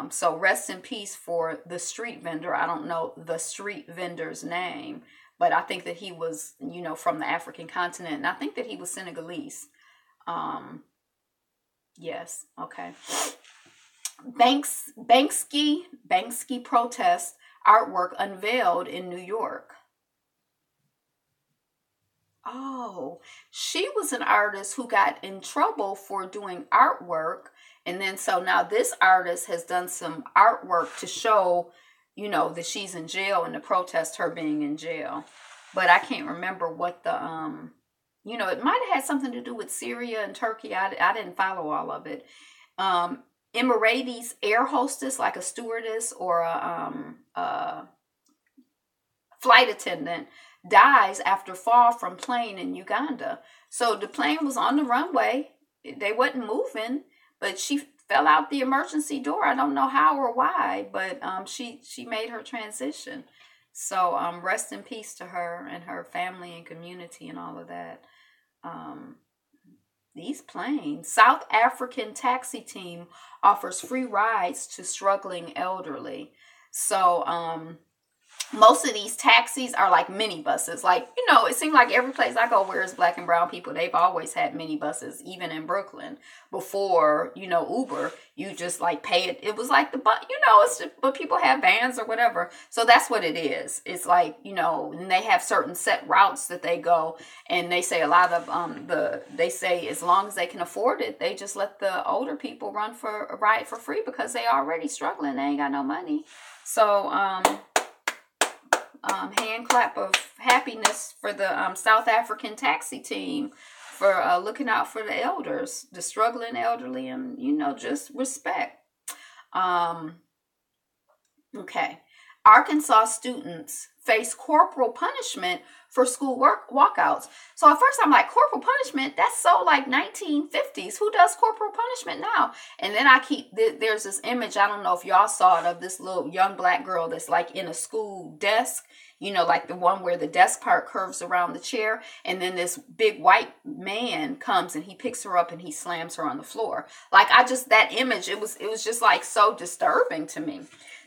So rest in peace for the street vendor. I don't know the street vendor's name, but I think that he was, you know, from the African continent. And I think that he was Senegalese. Yes, okay. Banksy protest artwork unveiled in New York. Oh, she was an artist who got in trouble for doing artwork. And then so now this artist has done some artwork to show, you know, that she's in jail and to protest her being in jail. But I can't remember what the, you know, it might have had something to do with Syria and Turkey. I didn't follow all of it. Emirates air hostess, like a stewardess or a flight attendant, dies after fall from plane in Uganda. So the plane was on the runway. They wasn't moving, but she fell out the emergency door. I don't know how or why, but she made her transition. So rest in peace to her and her family and community and all of that. These planes. South African taxi team offers free rides to struggling elderly. So most of these taxis are like minibuses. Like, it seems like every place I go where it's black and brown people, they've always had minibuses, even in Brooklyn. Before, Uber, you just like pay it. It was like the bus, it's just, but people have vans or whatever. So that's what it is. It's like, and they have certain set routes that they go. And they say a lot of, they say as long as they can afford it, they just let the older people run for a ride for free because they already struggling. They ain't got no money. So, hand clap of happiness for the South African taxi team for looking out for the elders, the struggling elderly, and just respect. Okay. Arkansas students face corporal punishment for school walkouts. So at first I'm like, corporal punishment? That's so like 1950s. Who does corporal punishment now? And then there's this image, I don't know if y'all saw it, of this little young black girl that's like in a school desk, like the one where the desk part curves around the chair. And then this big white man comes and he picks her up and he slams her on the floor. Like that image, it was just like so disturbing to me.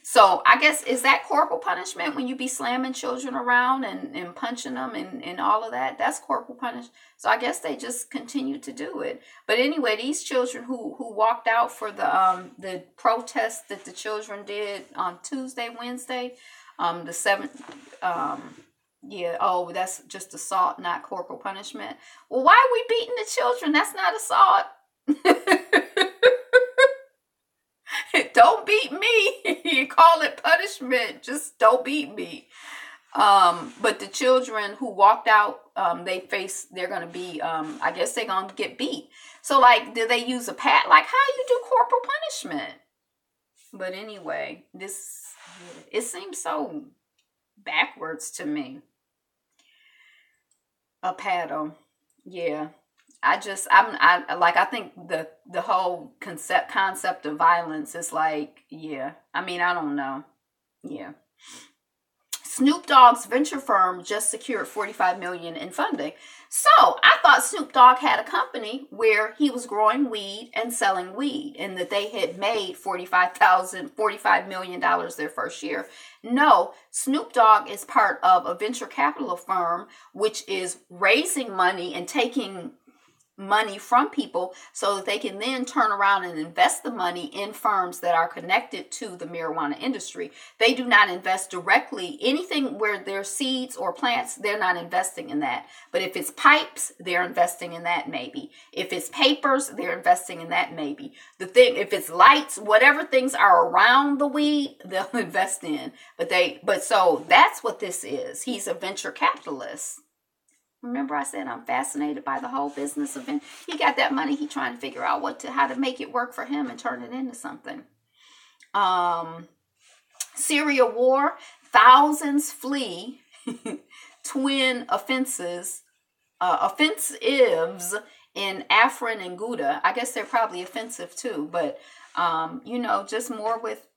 So I guess, is that corporal punishment when you be slamming children around and punching them and all of that? That's corporal punishment. So I guess they just continue to do it. But anyway, these children who walked out for the protest that the children did on Tuesday, Wednesday, the 7th, that's just assault, not corporal punishment. Well, why are we beating the children? That's not assault. Don't beat me. You call it punishment. Just don't beat me. But the children who walked out, they're going to be, I guess they're going to get beat. So like, do they use a pad? Like, how you do corporal punishment? But anyway, it seems so backwards to me. A paddle. Yeah. I think the whole concept of violence is like, yeah. I mean, I don't know. Yeah. Snoop Dogg's venture firm just secured $45 million in funding. So I thought Snoop Dogg had a company where he was growing weed and selling weed, and that they had made $45 million their first year. No, Snoop Dogg is part of a venture capital firm, which is raising money and taking money from people so that they can then turn around and invest the money in firms that are connected to the marijuana industry. They do not invest directly anything where there's seeds or plants. They're not investing in that. But if it's pipes, they're investing in that maybe. If it's papers, they're investing in that maybe. If it's lights, whatever things are around the weed, they'll invest in. But so that's what this is. He's a venture capitalist. Remember I said I'm fascinated by the whole business of it. He got that money. He trying to figure out how to make it work for him and turn it into something. Syria war, thousands flee. Twin offensives in Afrin and Ghouta. I guess they're probably offensive too, but just more with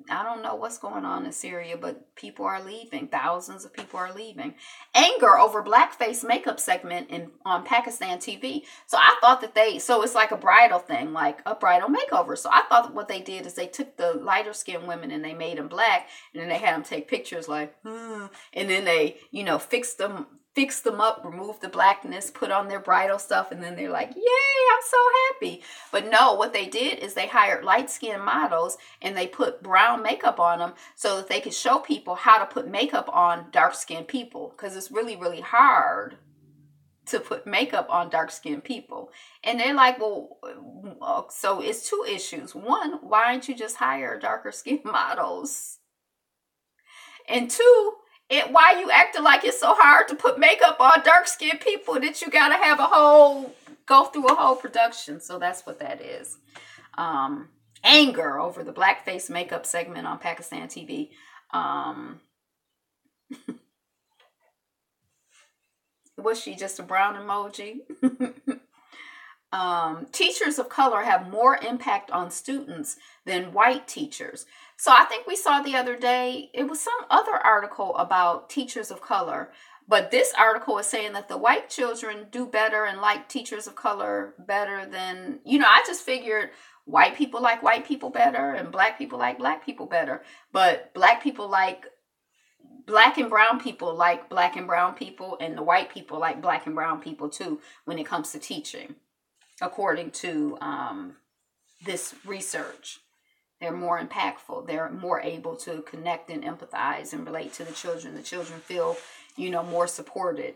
I don't know what's going on in Syria, but people are leaving. Thousands of people are leaving. Anger over blackface makeup segment on Pakistan TV. So I thought so it's like a bridal thing, like a bridal makeover. So I thought what they did is they took the lighter skinned women and they made them black, and then they had them take pictures like, and then they, fixed them up, remove the blackness, put on their bridal stuff, and then they're like, yay, I'm so happy. But no, what they did is they hired light-skinned models and they put brown makeup on them so that they could show people how to put makeup on dark-skinned people, because it's really, really hard to put makeup on dark-skinned people. And they're like, well, so it's two issues. One, why don't you just hire darker-skinned models? And two, why you acting like it's so hard to put makeup on dark-skinned people that you gotta go through a whole production. So that's what that is. Anger over the blackface makeup segment on Pakistan TV. Was she just a brown emoji? Teachers of color have more impact on students than white teachers. So I think we saw the other day, it was some other article about teachers of color, but this article is saying that the white children do better and like teachers of color better than, I just figured white people like white people better and black people like black people better, but black people like black and brown people like black and brown people, and the white people like black and brown people too when it comes to teaching, according to this research. They're more impactful. They're more able to connect and empathize and relate to the children. The children feel, more supported.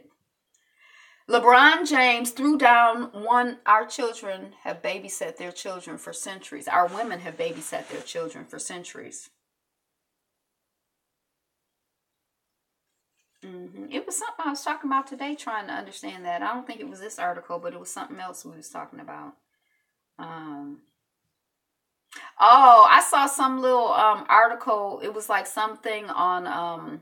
LeBron James threw down one. Our children have babysat their children for centuries. Our women have babysat their children for centuries. It was something I was talking about today, trying to understand that. I don't think it was this article, but it was something else we was talking about. Oh, I saw some little article. It was like something on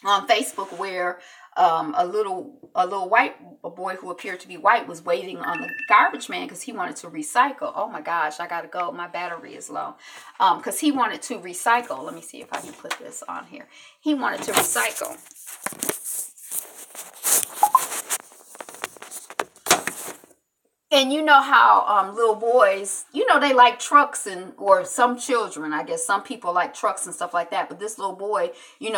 Facebook where a little white boy who appeared to be white was waiting on the garbage man because he wanted to recycle. Oh my gosh, I gotta go. My battery is low. Because he wanted to recycle. Let me see if I can put this on here. He wanted to recycle. And you know how little boys, they like trucks or some children, I guess some people like trucks and stuff like that. But this little boy,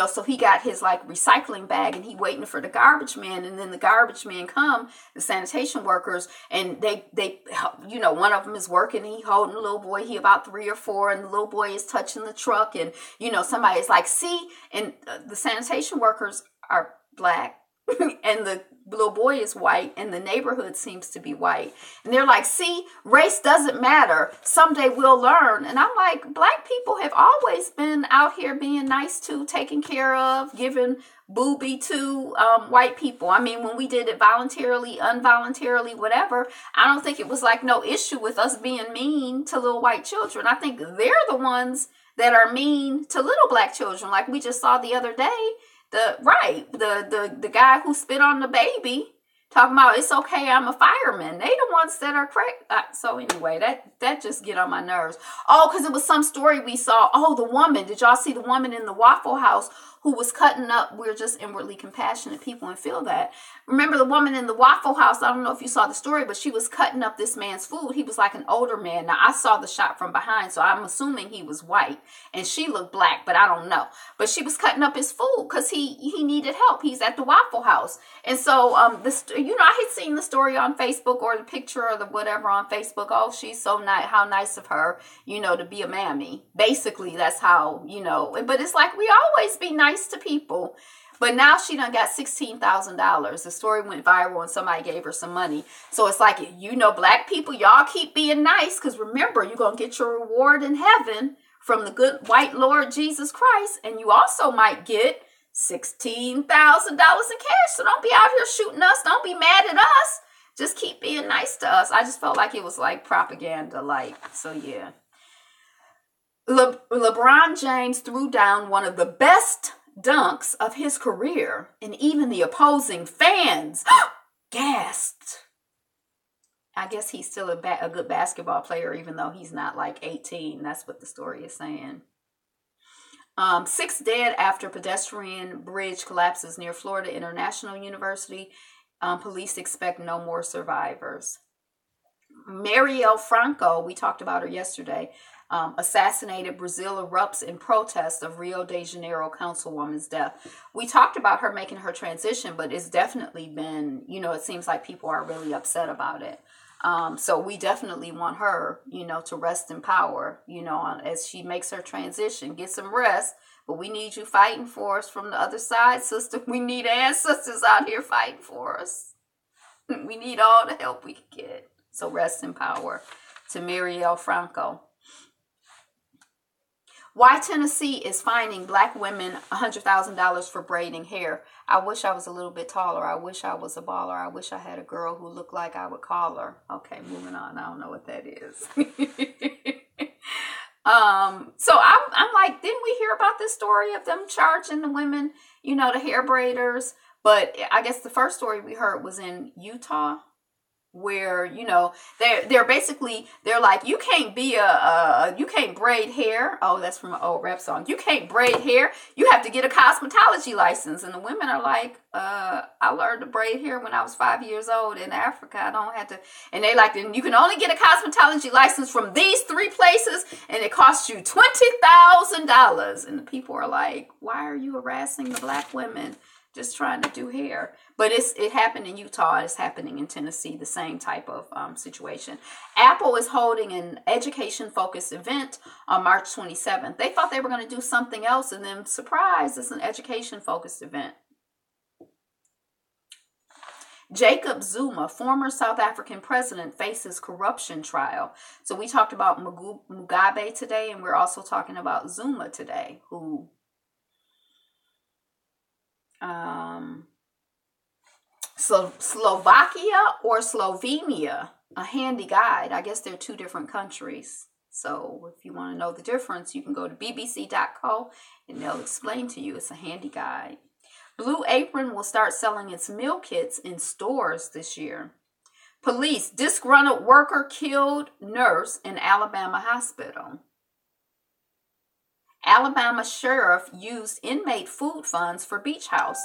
so he got his like recycling bag and he waiting for the garbage man. And then the garbage man come, the sanitation workers, and they one of them is working. And he holding the little boy. He about 3 or 4, and the little boy is touching the truck. And somebody is like, see, and the sanitation workers are black. And the little boy is white, and the neighborhood seems to be white. And they're like, see, race doesn't matter. Someday we'll learn. And I'm like, black people have always been out here being nice to, taking care of, giving booby to white people. I mean, when we did it voluntarily, involuntarily, whatever, I don't think it was like no issue with us being mean to little white children. I think they're the ones that are mean to little black children, like we just saw the other day. The guy who spit on the baby, talking about it's okay, I'm a fireman. They the ones that are correct. So anyway, that just get on my nerves. Oh, because it was some story we saw. Oh, the woman. Did y'all see the woman in the Waffle House who was cutting up? We're just inwardly compassionate people and feel that. Remember the woman in the Waffle House? I don't know if you saw the story, but she was cutting up this man's food. He was like an older man. Now, I saw the shot from behind, so I'm assuming he was white. And she looked black, but I don't know. But she was cutting up his food because he needed help. He's at the Waffle House. And so, I had seen the story on Facebook or the picture or the whatever on Facebook. Oh, she's so nice. How nice of her, to be a mammy. Basically, that's how, But it's like we always be nice to people. But now she done got $16,000. The story went viral and somebody gave her some money. So it's like, black people, y'all keep being nice. Because remember, you're going to get your reward in heaven from the good white Lord Jesus Christ. And you also might get $16,000 in cash. So don't be out here shooting us. Don't be mad at us. Just keep being nice to us. I just felt like it was like propaganda. So yeah. LeBron James threw down one of the best dunks of his career, and even the opposing fans gasped. I guess he's still a good basketball player, even though he's not like 18. That's what the story is saying. 6 dead after pedestrian bridge collapses near Florida International University. Police expect no more survivors. Marielle Franco, we talked about her yesterday, assassinated. Brazil erupts in protest of Rio de Janeiro councilwoman's death. We talked about her making her transition, but it's definitely been, it seems like people are really upset about it. So we definitely want her, to rest in power, as she makes her transition. Get some rest, but we need you fighting for us from the other side, sister. We need ancestors out here fighting for us. We need all the help we can get. So rest in power to Marielle Franco. Why Tennessee is fining black women $100,000 for braiding hair. I wish I was a little bit taller. I wish I was a baller. I wish I had a girl who looked like I would call her. Okay, moving on. I don't know what that is. So I'm like, didn't we hear about this story of them charging the women, the hair braiders? But I guess the first story we heard was in Utah. where, you know, they're basically, they're like, you can't be you can't braid hair. Oh, that's from an old rap song. You can't braid hair. You have to get a cosmetology license. And the women are like, I learned to braid hair when I was 5 years old in Africa. I don't have to. And they like, then you can only get a cosmetology license from these 3 places, and it costs you $20,000. And the people are like, why are you harassing the black women just trying to do hair? But it happened in Utah. It's happening in Tennessee, the same type of situation. Apple is holding an education-focused event on March 27th. They thought they were going to do something else, and then, surprise, it's an education-focused event. Jacob Zuma, former South African president, faces corruption trial. So we talked about Mugabe today, and we're also talking about Zuma today, who Slovakia or Slovenia, a handy guide. I guess they're 2 different countries. So if you want to know the difference, you can go to bbc.co and they'll explain to you. It's a handy guide. Blue Apron will start selling its meal kits in stores this year. Police, disgruntled worker killed nurse in Alabama hospital. Alabama sheriff used inmate food funds for beach house,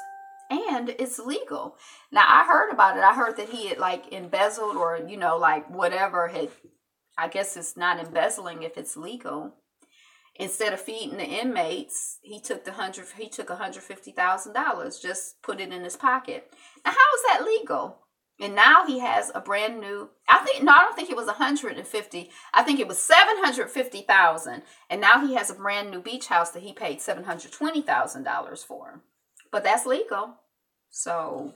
and it's legal. Now, I heard about it. I heard that he had like embezzled, or, you know, like whatever had, I guess it's not embezzling if it's legal. Instead of feeding the inmates, he took $150,000, just put it in his pocket. Now, how is that legal? And now he has a brand new, I don't think it was 150. I think it was 750,000. And now he has a brand new beach house that he paid $720,000 for. But that's legal. So,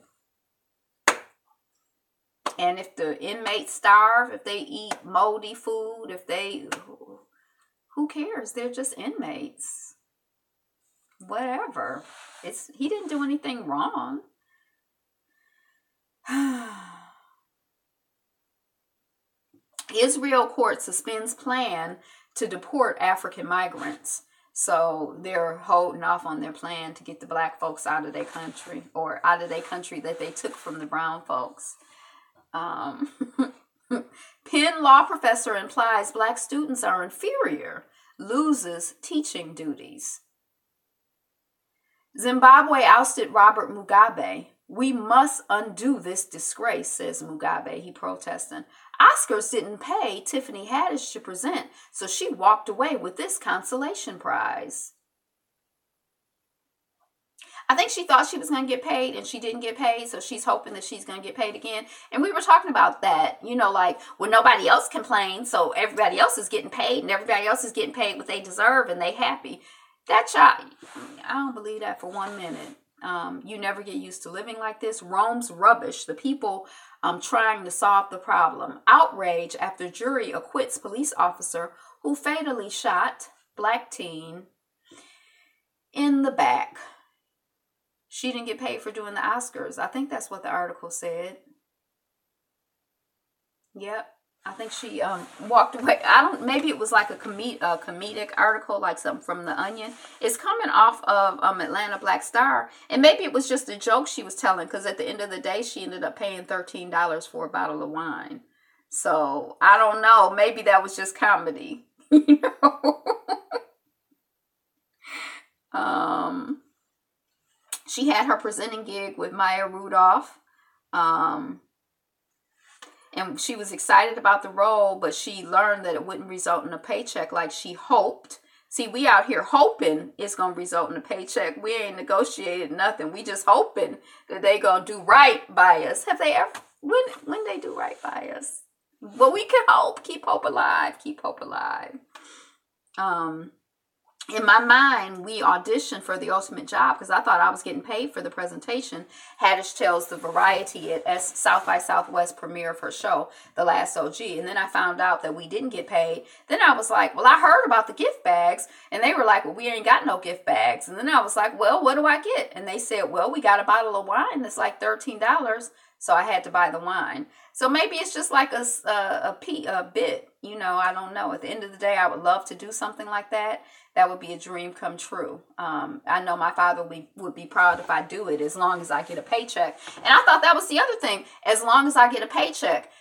and if the inmates starve, if they eat moldy food, who cares? They're just inmates. Whatever. He didn't do anything wrong. Israel court suspends plan to deport African migrants. So they're holding off on their plan to get the black folks out of their country, or out of their country that they took from the brown folks. Penn law professor implies black students are inferior, loses teaching duties. Zimbabwe ousted Robert Mugabe. We must undo this disgrace, says Mugabe. He protesting. Oscars didn't pay Tiffany Haddish to present, so she walked away with this consolation prize. I think she thought she was going to get paid, and she didn't get paid, so she's hoping that she's going to get paid again. And we were talking about that, you know, like when nobody else complains, so everybody else is getting paid, and everybody else is getting paid what they deserve, and they happy. That child, I don't believe that for 1 minute. You never get used to living like this. Rome's rubbish. The people trying to solve the problem. Outrage after jury acquits police officer who fatally shot black teen in the back. She didn't get paid for doing the Oscars. I think that's what the article said. Yep. I think she walked away. Maybe it was like a comedic article, like something from The Onion. It's coming off of Atlanta Black Star. And maybe it was just a joke she was telling, because at the end of the day, she ended up paying $13 for a bottle of wine. So, I don't know. Maybe that was just comedy. You know? She had her presenting gig with Maya Rudolph. And she was excited about the role, but she learned that it wouldn't result in a paycheck like she hoped. See, we out here hoping it's going to result in a paycheck. We ain't negotiated nothing. We just hoping that they going to do right by us. Have they ever? When they do right by us? Well, we can hope. Keep hope alive. Keep hope alive. In my mind, we auditioned for The Ultimate Job because I thought I was getting paid for the presentation. Haddish tells the Variety at South by Southwest premiere of her show, The Last OG. And then I found out that we didn't get paid. Then I was like, well, I heard about the gift bags. And they were like, well, we ain't got no gift bags. And then I was like, well, what do I get? And they said, well, we got a bottle of wine that's like $13. So I had to buy the wine. So maybe it's just like a bit. You know, I don't know. At the end of the day, I would love to do something like that. That would be a dream come true. I know my father would be proud if I do it, as long as I get a paycheck. And I thought that was the other thing. As long as I get a paycheck.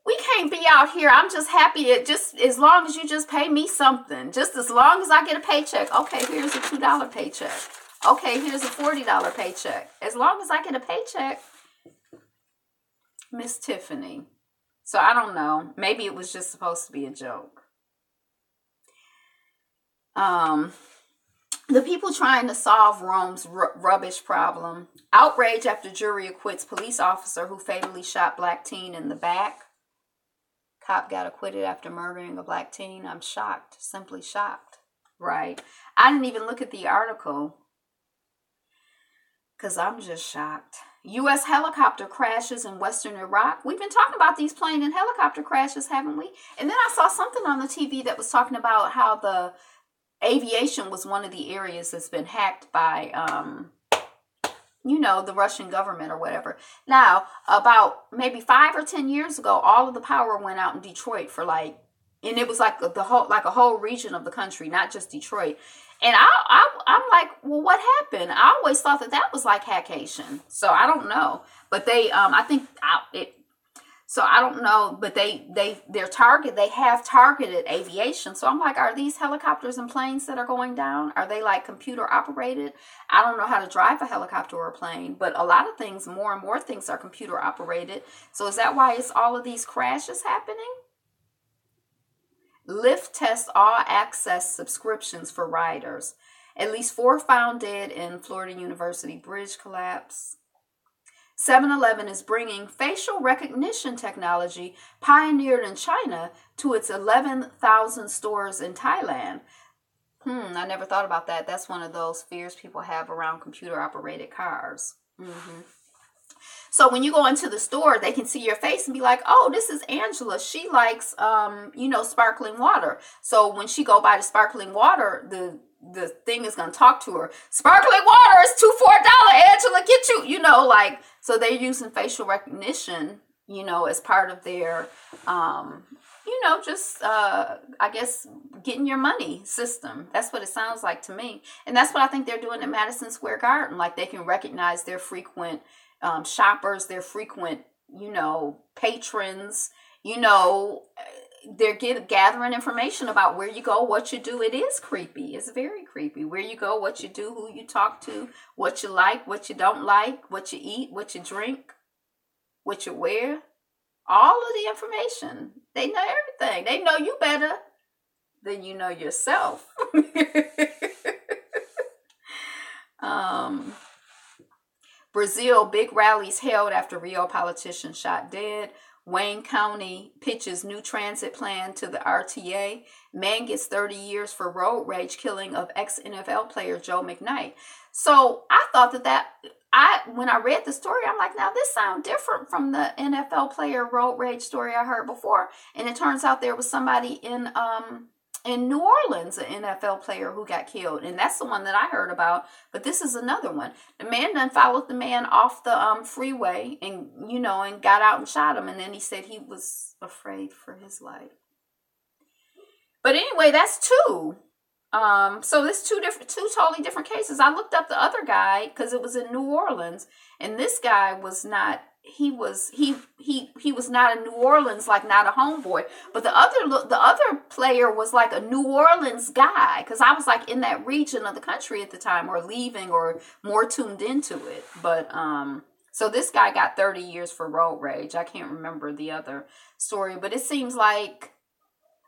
we can't be out here. I'm just happy at just as long as you just pay me something. Just as long as I get a paycheck. Okay, here's a $2 paycheck. Okay, here's a $40 paycheck. As long as I get a paycheck, Miss Tiffany. So I don't know. Maybe it was just supposed to be a joke. The people trying to solve Rome's rubbish problem. Outrage after jury acquits police officer who fatally shot black teen in the back. Cop got acquitted after murdering a black teen. I'm shocked. Simply shocked. Right. I didn't even look at the article because I'm just shocked. U.S. helicopter crashes in western Iraq. We've been talking about these plane and helicopter crashes, haven't we? And then I saw something on the TV that was talking about how the aviation was one of the areas that's been hacked by, the Russian government or whatever. Now, about maybe 5 or 10 years ago, all of the power went out in Detroit for and it was like a whole region of the country, not just Detroit. And I'm like, well, what happened? I always thought that was like hackation. So I don't know, but they, so I don't know, but they have targeted aviation. So I'm like, are these helicopters and planes that are going down? Are they like computer operated? I don't know how to drive a helicopter or a plane, but a lot of things, more and more things are computer operated. So is that why it's all of these crashes happening? Lyft tests all access subscriptions for riders. At least 4 found dead in Florida University bridge collapse. 7-Eleven is bringing facial recognition technology pioneered in China to its 11,000 stores in Thailand. I never thought about that. That's one of those fears people have around computer-operated cars. So when you go into the store, they can see your face and be like, oh, this is Angela. She likes, sparkling water. So when she go buy the sparkling water, the thing is going to talk to her. Sparkling water is $4, Angela, get you, so they're using facial recognition, as part of their, I guess, getting your money system. That's what it sounds like to me. And that's what I think they're doing at Madison Square Garden. Like they can recognize their frequent shoppers, their frequent, patrons, they're gathering information about where you go, what you do. It is creepy. It's very creepy. Where you go, what you do, who you talk to, what you like, what you don't like, what you eat, what you drink, what you wear. All of the information. They know everything. They know you better than you know yourself. Brazil, big rallies held after Rio politician shot dead. Wayne County pitches new transit plan to the RTA. Man gets 30 years for road rage killing of ex-NFL player Joe McKnight. So I thought when I read the story, I'm like, now this sounds different from the NFL player road rage story I heard before. And it turns out there was somebody in New Orleans, an NFL player who got killed. And that's the one that I heard about. But this is another one. The man done followed the man off the freeway and, and got out and shot him. And then he said he was afraid for his life. But anyway, that's 2. So it's two totally different cases. I looked up the other guy because it was in New Orleans. And this guy was not. He was not in New Orleans, like not a homeboy, but the other player was like a New Orleans guy, because I was like in that region of the country at the time, or leaving, or more tuned into it. But so this guy got 30 years for road rage. I can't remember the other story, but it seems like,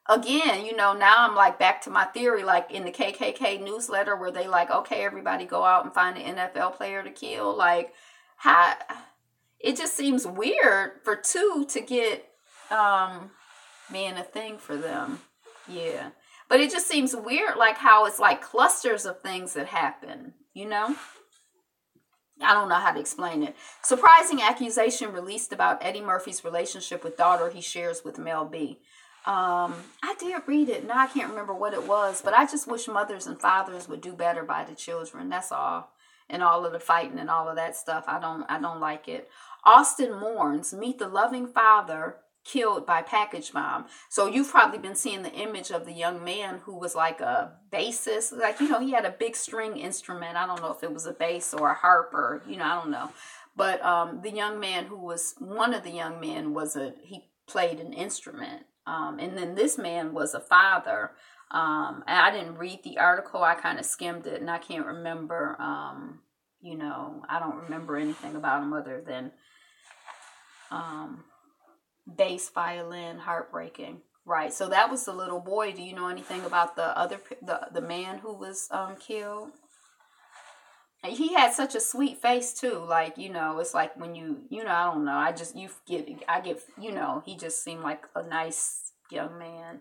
again, now I'm like back to my theory, like in the KKK newsletter where they like, okay, everybody go out and find an NFL player to kill. Like, how? It just seems weird for 2 to get being a thing for them. Yeah. But it just seems weird, like how it's like clusters of things that happen, I don't know how to explain it. Surprising accusation released about Eddie Murphy's relationship with daughter he shares with Mel B. I did read it. Now I can't remember what it was, but I just wish mothers and fathers would do better by the children. That's all. And all of the fighting and all of that stuff. I don't like it. Austin mourns, meet the loving father killed by package bomb. So you've probably been seeing the image of the young man who was like a bassist. Like, he had a big string instrument. I don't know if it was a bass or a harp or, I don't know. But the young man who was, one of the young men was he played an instrument. And then this man was a father. And I didn't read the article. I kind of skimmed it, and I can't remember, you know, I don't remember anything about him other than bass violin, heartbreaking. Right. So that was the little boy. Do you know anything about the man who was killed? And he had such a sweet face too. Like, you know, it's like when you know, I don't know. I get, you know, he just seemed like a nice young man.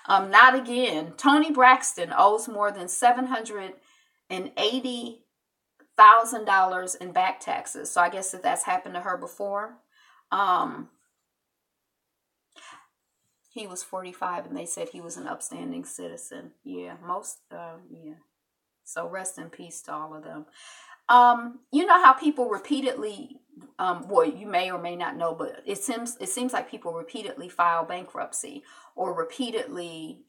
Not again. Toni Braxton owes more than $780,000 in back taxes. So I guess that's happened to her before. He was 45, and they said he was an upstanding citizen. Yeah, yeah. So rest in peace to all of them. You know how people repeatedly, well, you may or may not know, but it seems like people repeatedly file bankruptcy or repeatedly,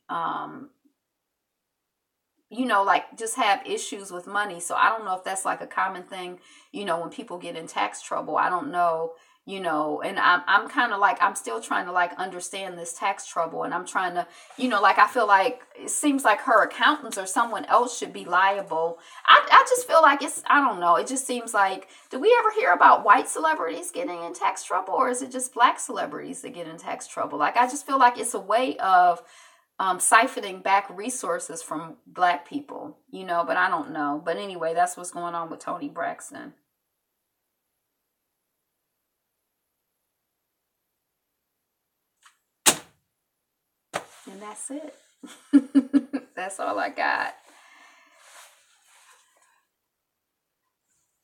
you know, like just have issues with money. So I don't know if that's like a common thing, you know, when people get in tax trouble. I don't know, you know, and I'm kind of like, I'm still trying to like understand this tax trouble, and I'm trying to, you know, like I feel like it seems like her accountants or someone else should be liable. I just feel like I don't know. It just seems like, do we ever hear about white celebrities getting in tax trouble, or is it just black celebrities that get in tax trouble? Like, I just feel like it's a way of siphoning back resources from black people, you know, but I don't know. But anyway, that's what's going on with Toni Braxton. And that's it. That's all I got.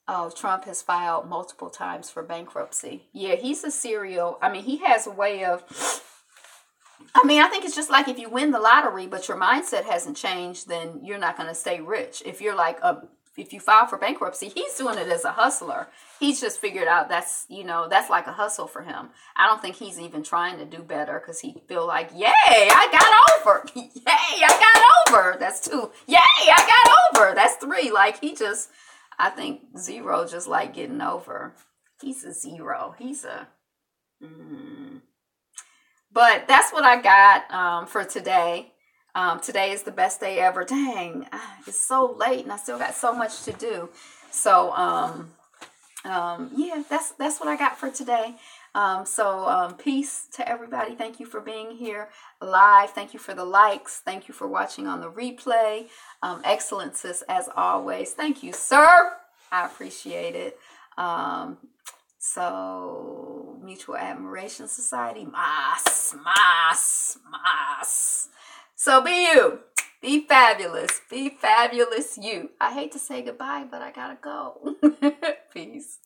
Oh, Trump has filed multiple times for bankruptcy. Yeah, he's a serial. I mean, he has a way of, I mean, I think it's just like if you win the lottery, but your mindset hasn't changed, then you're not going to stay rich. If you're like if you file for bankruptcy, he's doing it as a hustler. He's just figured out that's, you know, that's like a hustle for him. I don't think he's even trying to do better because he feel like, yay, I got over. Yay, I got over. That's 2. Yay, I got over. That's 3. Like, he just, I think 0 just like getting over. He's a 0. He's a, But that's what I got for today. Today is the best day ever. Dang, it's so late and I still got so much to do. So, yeah, that's what I got for today. Peace to everybody. Thank you for being here live. Thank you for the likes. Thank you for watching on the replay. Excellences as always. Thank you, sir. I appreciate it. So, Mutual Admiration Society, mas. So be you. Be fabulous. Be fabulous you. I hate to say goodbye, but I gotta go. Peace.